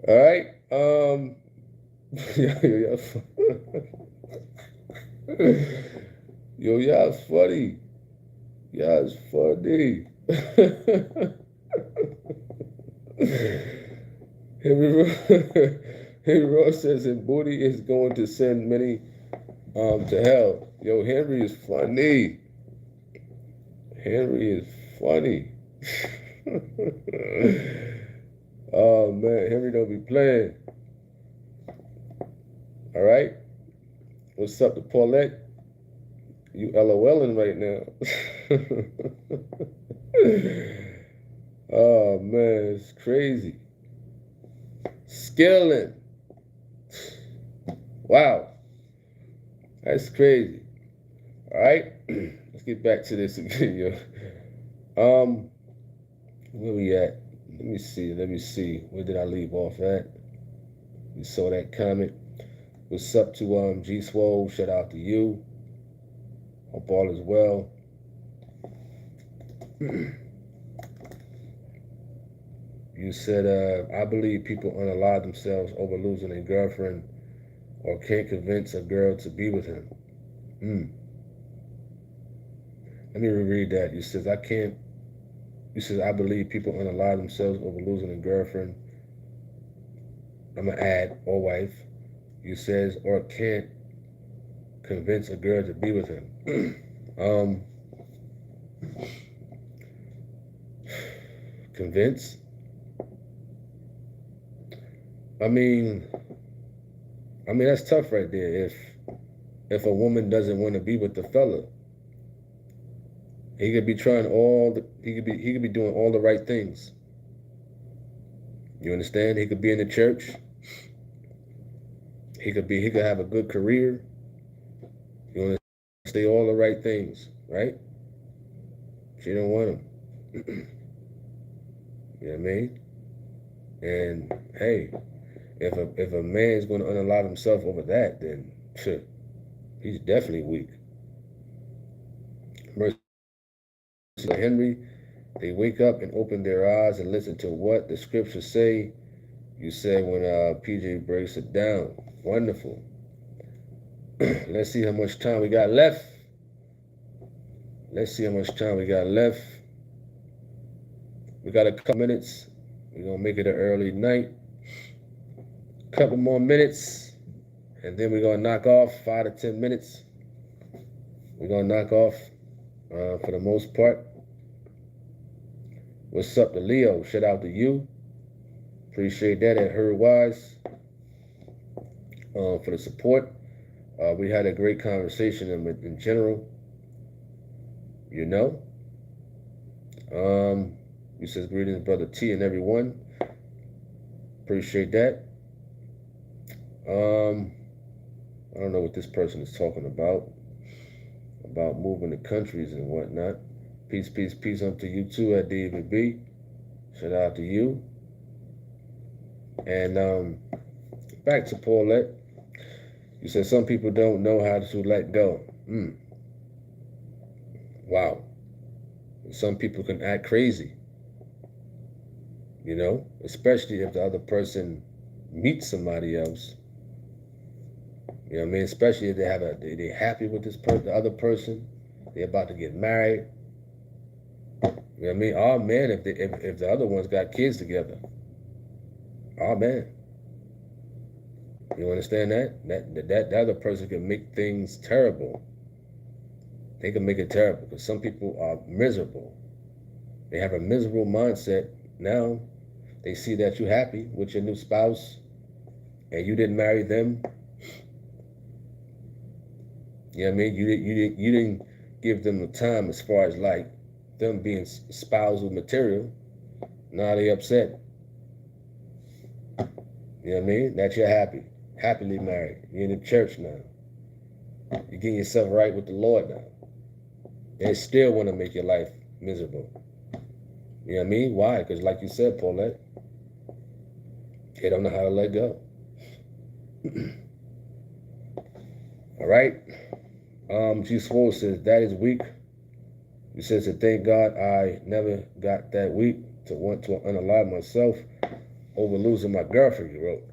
All right. Yo, y'all's funny. Y'all's funny. Henry Ross says, and booty is going to send many to hell. Yo, Henry is funny. Henry is funny. Oh, man. Henry don't be playing. All right. What's up to Paulette? You LOLing right now. Oh, man. It's crazy. Skilling. Wow. That's crazy. All right. Let's get back to this again, yo. Where we at? Let me see. Where did I leave off at? You saw that comment. What's up to G Swole? Shout out to you. Hope all is well. You said, I believe people unalive themselves over losing a girlfriend or can't convince a girl to be with him. Let me reread that. You says, I believe people unalive themselves over losing a girlfriend. I'm going to add, or wife. You says, or can't convince a girl to be with him. Convince? I mean, that's tough right there. If a woman doesn't want to be with the fella, he could be trying he could be doing all the right things. You understand? He could be in the church. He could have a good career. You want to say all the right things, right? She don't want him. You know what I mean? And hey, if a man's going to unalive himself over that, then he's definitely weak. Mercy Henry, they wake up and open their eyes and listen to what the scriptures say. You said when PJ breaks it down. Wonderful. Let's see how much time we got left. We got a couple minutes. We're going to make it an early night. Couple more minutes. And then we're going to knock off 5 to 10 minutes. We're going to knock off for the most part. What's up to Leo? Shout out to you. Appreciate that at Heard Wise for the support. We had a great conversation in general. You know. He says, greetings, Brother T and everyone. Appreciate that. I don't know what this person is talking about moving to countries and whatnot. Peace, peace, peace unto you too at David B. Shout out to you. And back to Paulette. You said some people don't know how to let go. Wow. Some people can act crazy. You know, especially if the other person meets somebody else. You know what I mean? Especially if they're happy with the other person. They're about to get married. You know what I mean? Oh man, if the other one's got kids together. Oh man. You understand that? That other person can make things terrible. They can make it terrible because some people are miserable. They have a miserable mindset. Now they see that you're happy with your new spouse and you didn't marry them. You know what I mean? You didn't give them the time as far as like them being spousal material. Now they upset. You know what I mean? That you're happily married. You're in the church now. You're getting yourself right with the Lord now. They still want to make your life miserable. You know what I mean? Why? Because like you said, Paulette, they don't know how to let go. All right. G Swole says, that is weak. He says, to thank God I never got that weak to want to unalive myself over losing my girlfriend, he wrote.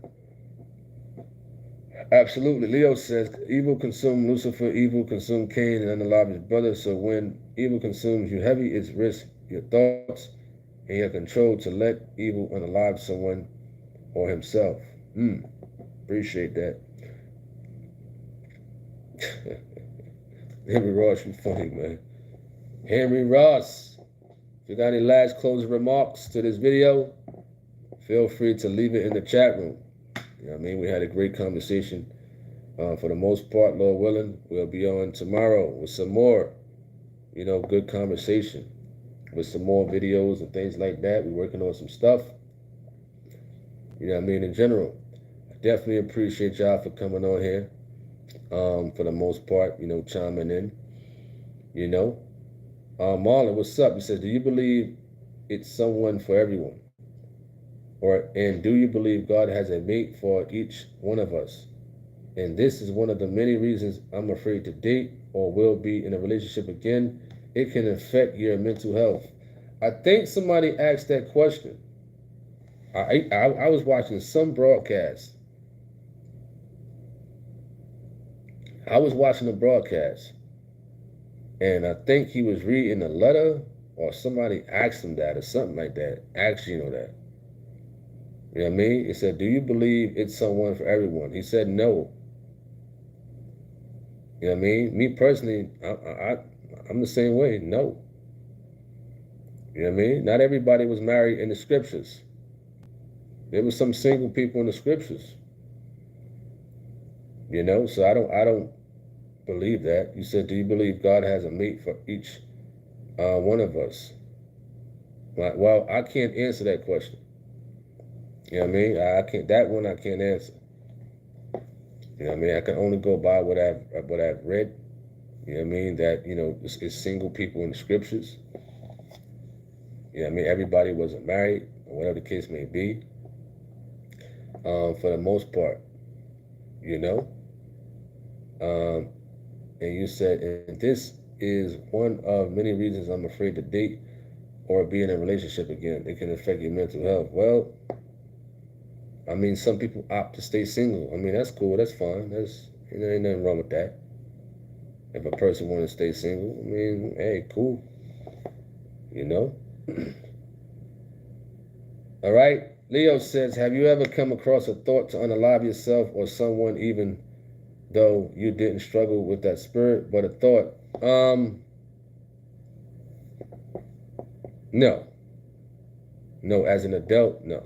Absolutely. Leo says, evil consumed Lucifer, evil consumed Cain, and unalive his brother. So when evil consumes you heavy, it's risk your thoughts and your control to let evil unalive someone or himself. Appreciate that. Henry Ross, you funny, man. Henry Ross, if you got any last closing remarks to this video, feel free to leave it in the chat room. You know what I mean? We had a great conversation. For the most part, Lord willing, we'll be on tomorrow with some more, good conversation, with some more videos and things like that. We're working on some stuff. You know what I mean? In general, I definitely appreciate y'all for coming on here. For the most part, chiming in. Marlon, what's up? He says, do you believe it's someone for everyone? And do you believe God has a mate for each one of us? And this is one of the many reasons I'm afraid to date or will be in a relationship again. It can affect your mental health. I think somebody asked that question. I was watching some broadcast. I was watching the broadcast, and I think he was reading a letter, or somebody asked him that, or something like that. Asked that. You know what I mean? He said, do you believe it's someone for everyone? He said no. You know what I mean? Me personally, I'm the same way. No. You know what I mean? Not everybody was married in the scriptures. There was some single people in the scriptures. So I don't believe that. You said, do you believe God has a mate for each one of us? Well, I can't answer that question. You know what I mean? I can't answer. You know what I mean? I can only go by what I've read. You know what I mean? That, it's single people in the scriptures. You know what I mean? Everybody wasn't married, or whatever the case may be. For the most part, and you said, and this is one of many reasons I'm afraid to date or be in a relationship again. It can affect your mental health. Well, I mean, some people opt to stay single. I mean, that's cool. That's fine. Ain't nothing wrong with that. If a person wants to stay single, I mean, hey, cool. All right. Leo says, have you ever come across a thought to unalive yourself or someone, even though you didn't struggle with that spirit, but a thought? No. No, as an adult, no.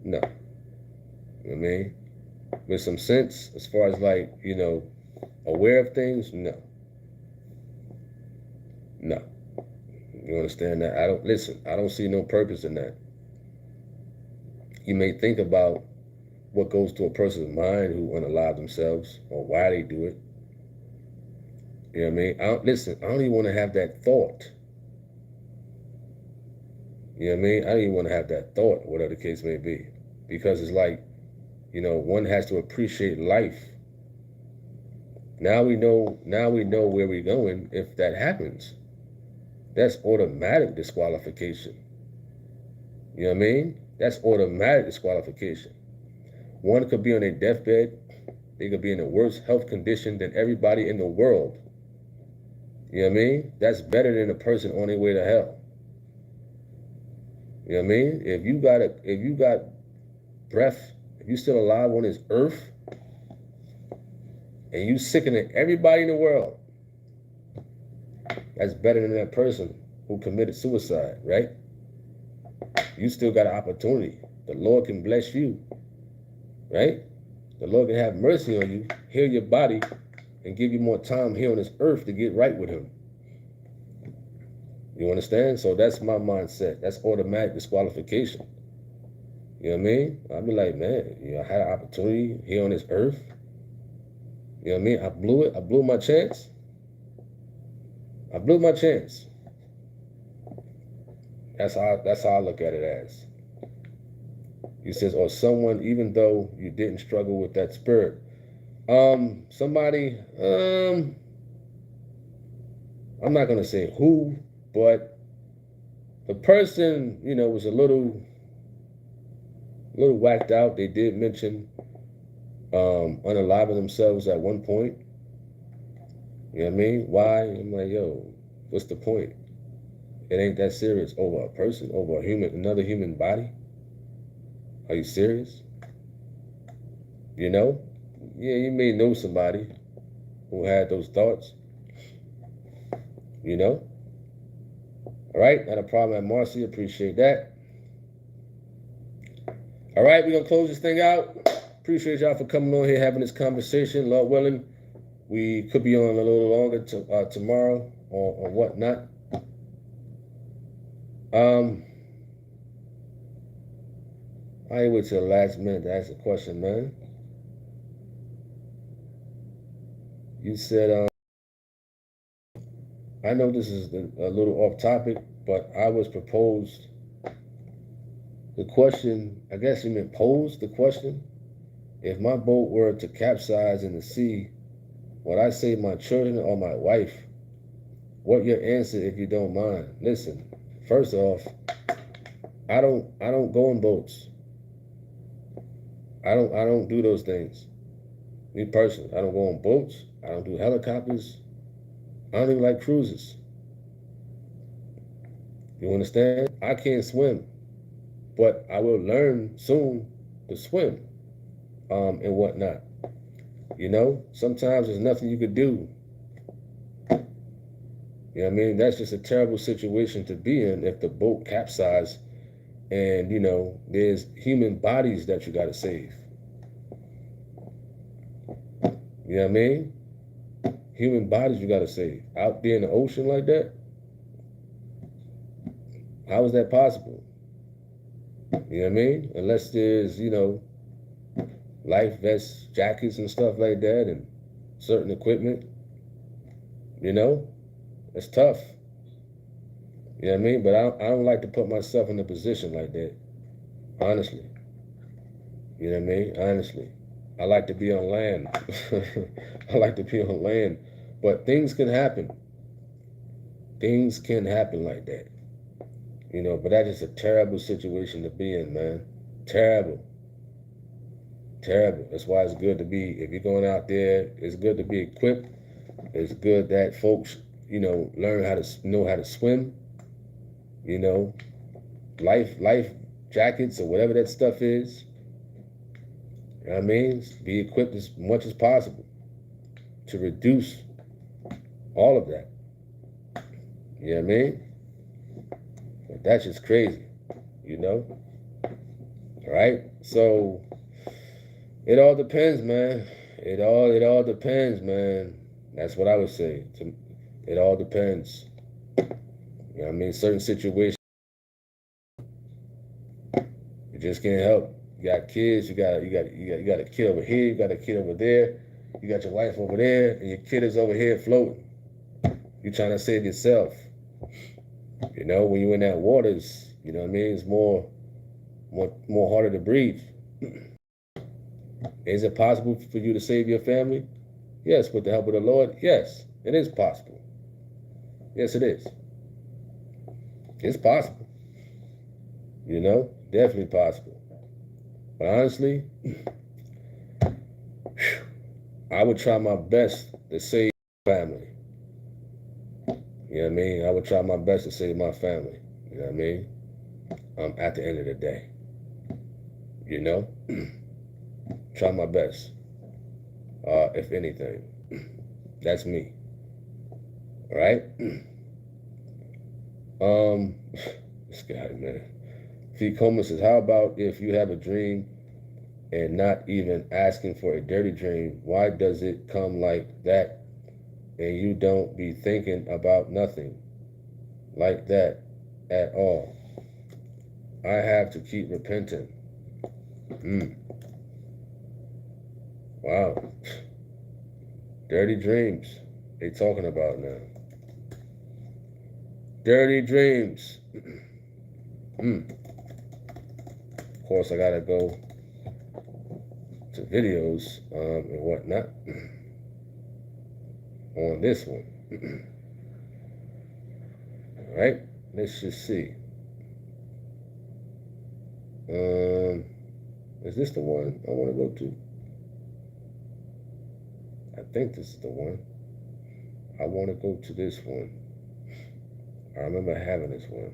No. You know what I mean? With some sense, as far as like, you know, aware of things, no. No. You understand that? I don't see no purpose in that. You may think about what goes to a person's mind who unalive themselves or why they do it. You know what I mean? I don't even want to have that thought. You know what I mean? I don't even want to have that thought, whatever the case may be. Because it's like, you know, one has to appreciate life. Now we know where we're going if that happens. That's automatic disqualification. You know what I mean? That's automatic disqualification. One could be on their deathbed. They could be in a worse health condition than everybody in the world. You know what I mean? That's better than a person on their way to hell. You know what I mean? If you got breath, if you're still alive on this earth, and you sickening everybody in the world, that's better than that person who committed suicide, right? You still got an opportunity. The Lord can bless you, right? The Lord can have mercy on you, heal your body, and give you more time here on this earth to get right with him. You understand? So that's my mindset. That's automatic disqualification. You know what I mean? I'd be like, man, you know, I had an opportunity here on this earth. You know what I mean? I blew it. I blew my chance. I blew my chance. That's how I look at it as. He says, or someone, even though you didn't struggle with that spirit. Somebody, I'm not gonna say who, but the person, you know, was a little whacked out. They did mention unaliving themselves at one point. You know what I mean? Why? I'm like, yo, what's the point? It ain't that serious over a person, over another human body. Are you serious? You know? Yeah, you may know somebody who had those thoughts. You know? All right, not a problem at Marcy. Appreciate that. All right, we're going to close this thing out. Appreciate y'all for coming on here, having this conversation. Lord willing, we could be on a little longer tomorrow or whatnot. I ain't wait till the last minute to ask a question, man. You said, I know this is a little off topic, but I was proposed the question, I guess you meant posed the question. If my boat were to capsize in the sea, would I save my children or my wife? What your answer if you don't mind? Listen, first off, I don't go on boats. I don't do those things. Me personally, I don't go on boats. I don't do helicopters. I don't even like cruises. You understand? I can't swim, but I will learn soon to swim, and whatnot. You know, sometimes there's nothing you could do. You know what I mean? That's just a terrible situation to be in if the boat capsized and, you know, there's human bodies that you got to save. You know what I mean? Human bodies you got to save. Out there in the ocean like that? How is that possible? You know what I mean? Unless there's, you know, life vests, jackets and stuff like that and certain equipment. You know? It's tough. You know what I mean? But I don't like to put myself in a position like that. Honestly. You know what I mean? Honestly. I like to be on land. I like to be on land. But things can happen. Things can happen like that. You know, but that is a terrible situation to be in, man. Terrible. Terrible. That's why it's good to be, if you're going out there, it's good to be equipped. It's good that folks, you know, learn how to swim. You know, life jackets or whatever that stuff is. You know what I mean? Be equipped as much as possible to reduce all of that. You know what I mean? But that's just crazy, you know? Right? So it all depends, man. It all depends, man. That's what I would say. It all depends. You know what I mean? Certain situations you just can't help. You got kids, you got a kid over here, you got a kid over there, you got your wife over there, and your kid is over here floating. You're trying to save yourself. You know, when you're in that waters, you know what I mean? It's more harder to breathe. Is it possible for you to save your family? Yes, with the help of the Lord. Yes, it is possible. Yes, it is. It's possible. You know, definitely possible. But honestly, I would try my best to save my family. You know what I mean? I would try my best to save my family. You know what I mean? At the end of the day. You know? Try my best. If anything. That's me. Right? This guy, man. F. Coleman says, how about if you have a dream and not even asking for a dirty dream, why does it come like that and you don't be thinking about nothing like that at all? I have to keep repenting. Wow. Dirty dreams they talking about now. Dirty dreams. Of course, I gotta go to videos and whatnot on this one. All right, let's just see. Is this the one I want to go to? I think this is the one. I want to go to this one. I remember having this one.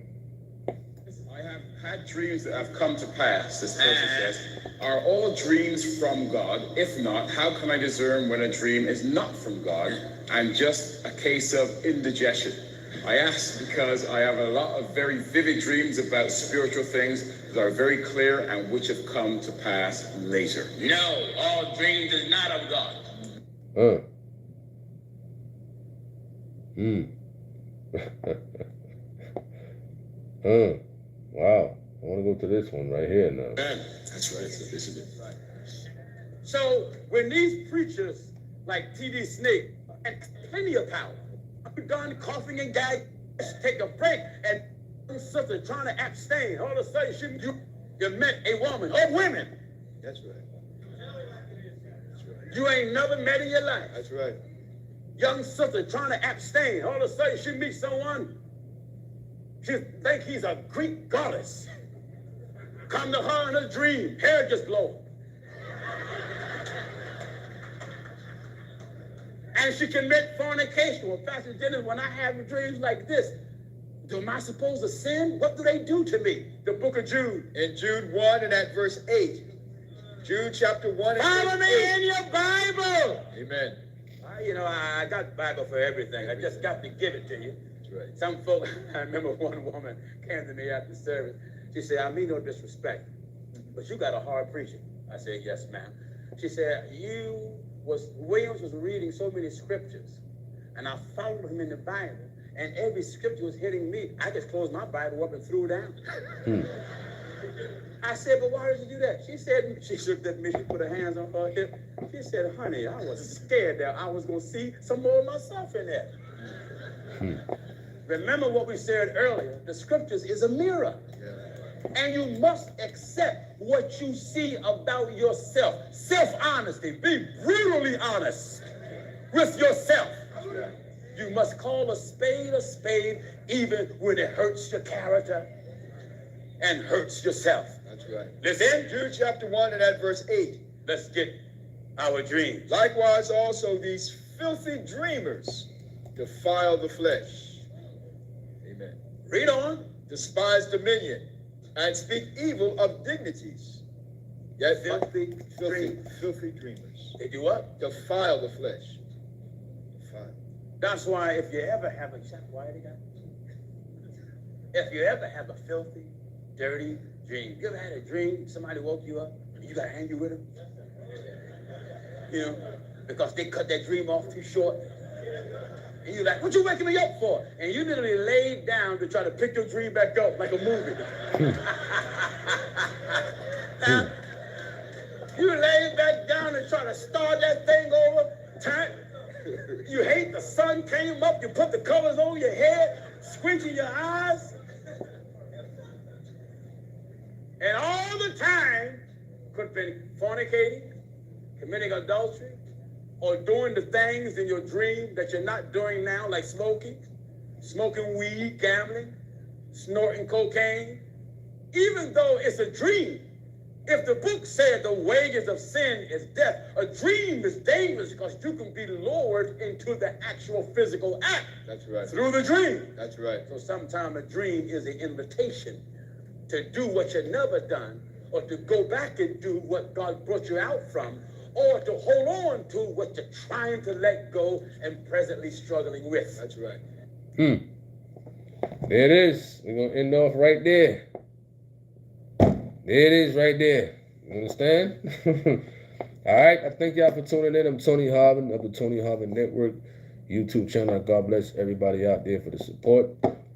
I have had dreams that have come to pass. This person says, are all dreams from God? If not, how can I discern when a dream is not from God and just a case of indigestion? I ask because I have a lot of very vivid dreams about spiritual things that are very clear and which have come to pass later. No, all dreams is not of God. Wow. I want to go to this one right here now. That's right. This is it. Right. So when these preachers like T.D. Snake and plenty of power are done coughing and gagging, take a break, and sister trying to abstain, all of a sudden you met a woman or women. That's right. You ain't never met in your life. That's right. Young sister trying to abstain, all of a sudden she meets someone. She think he's a Greek goddess. Come to her in a dream, hair just blown. And she commit fornication. Well, Pastor Dennis, when I have dreams like this, am I supposed to sin? What do they do to me? The book of Jude. In Jude 1 and at verse 8. Jude chapter 1 and Follow verse me 8. in your Bible. Amen. I got Bible for everything. I just got to give it to you. That's right. Some folk, I remember one woman came to me after service. She said, I mean no disrespect, but you got a hard preacher. I said, yes, ma'am. She said, Williams was reading so many scriptures, and I followed him in the Bible, and every scripture was hitting me. I just closed my Bible up and threw it down. I said, but why did you do that? She said, she looked at me, she put her hands on her hip. She said, honey, I was scared that I was going to see some more of myself in there. Remember what we said earlier, the scriptures is a mirror. And you must accept what you see about yourself. Self-honesty. Be brutally honest with yourself. You must call a spade, even when it hurts your character and hurts yourself. That's right. Listen. Jude chapter 1 and at verse 8. Let's get our dreams. Likewise also these filthy dreamers defile the flesh. Amen. Read on. Despise dominion and speak evil of dignities. Yes, filthy dreamers. They do what? Defile the flesh. Defile. That's why if you ever have a if you ever have a filthy, dirty, Dream. You ever had a dream somebody woke you up and you got angry with them? You know, because they cut that dream off too short. And you're like, what you waking me up for? And you literally laid down to try to pick your dream back up like a movie. Now, you laid back down and try to start that thing over. You hate the sun came up, you put the colors on your head, squinching your eyes. And all the time could have been fornicating, committing adultery, or doing the things in your dream that you're not doing now, like smoking weed, gambling, snorting cocaine. Even though it's a dream, if the book said the wages of sin is death, a dream is dangerous because you can be lured into the actual physical act. That's right. Through the dream. That's right. So sometimes a dream is an invitation to do what you've never done, or to go back and do what God brought you out from, or to hold on to what you're trying to let go and presently struggling with. That's right. There it is. We're going to end off right there. There it is right there. You understand? All right. I thank y'all for tuning in. I'm Tony Harvin of the Tony Harvin Network YouTube channel. God bless everybody out there for the support.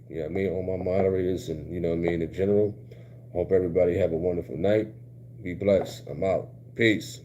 You know what I mean? All my moderators and, you know what I mean, in general. Hope everybody have a wonderful night. Be blessed. I'm out. Peace.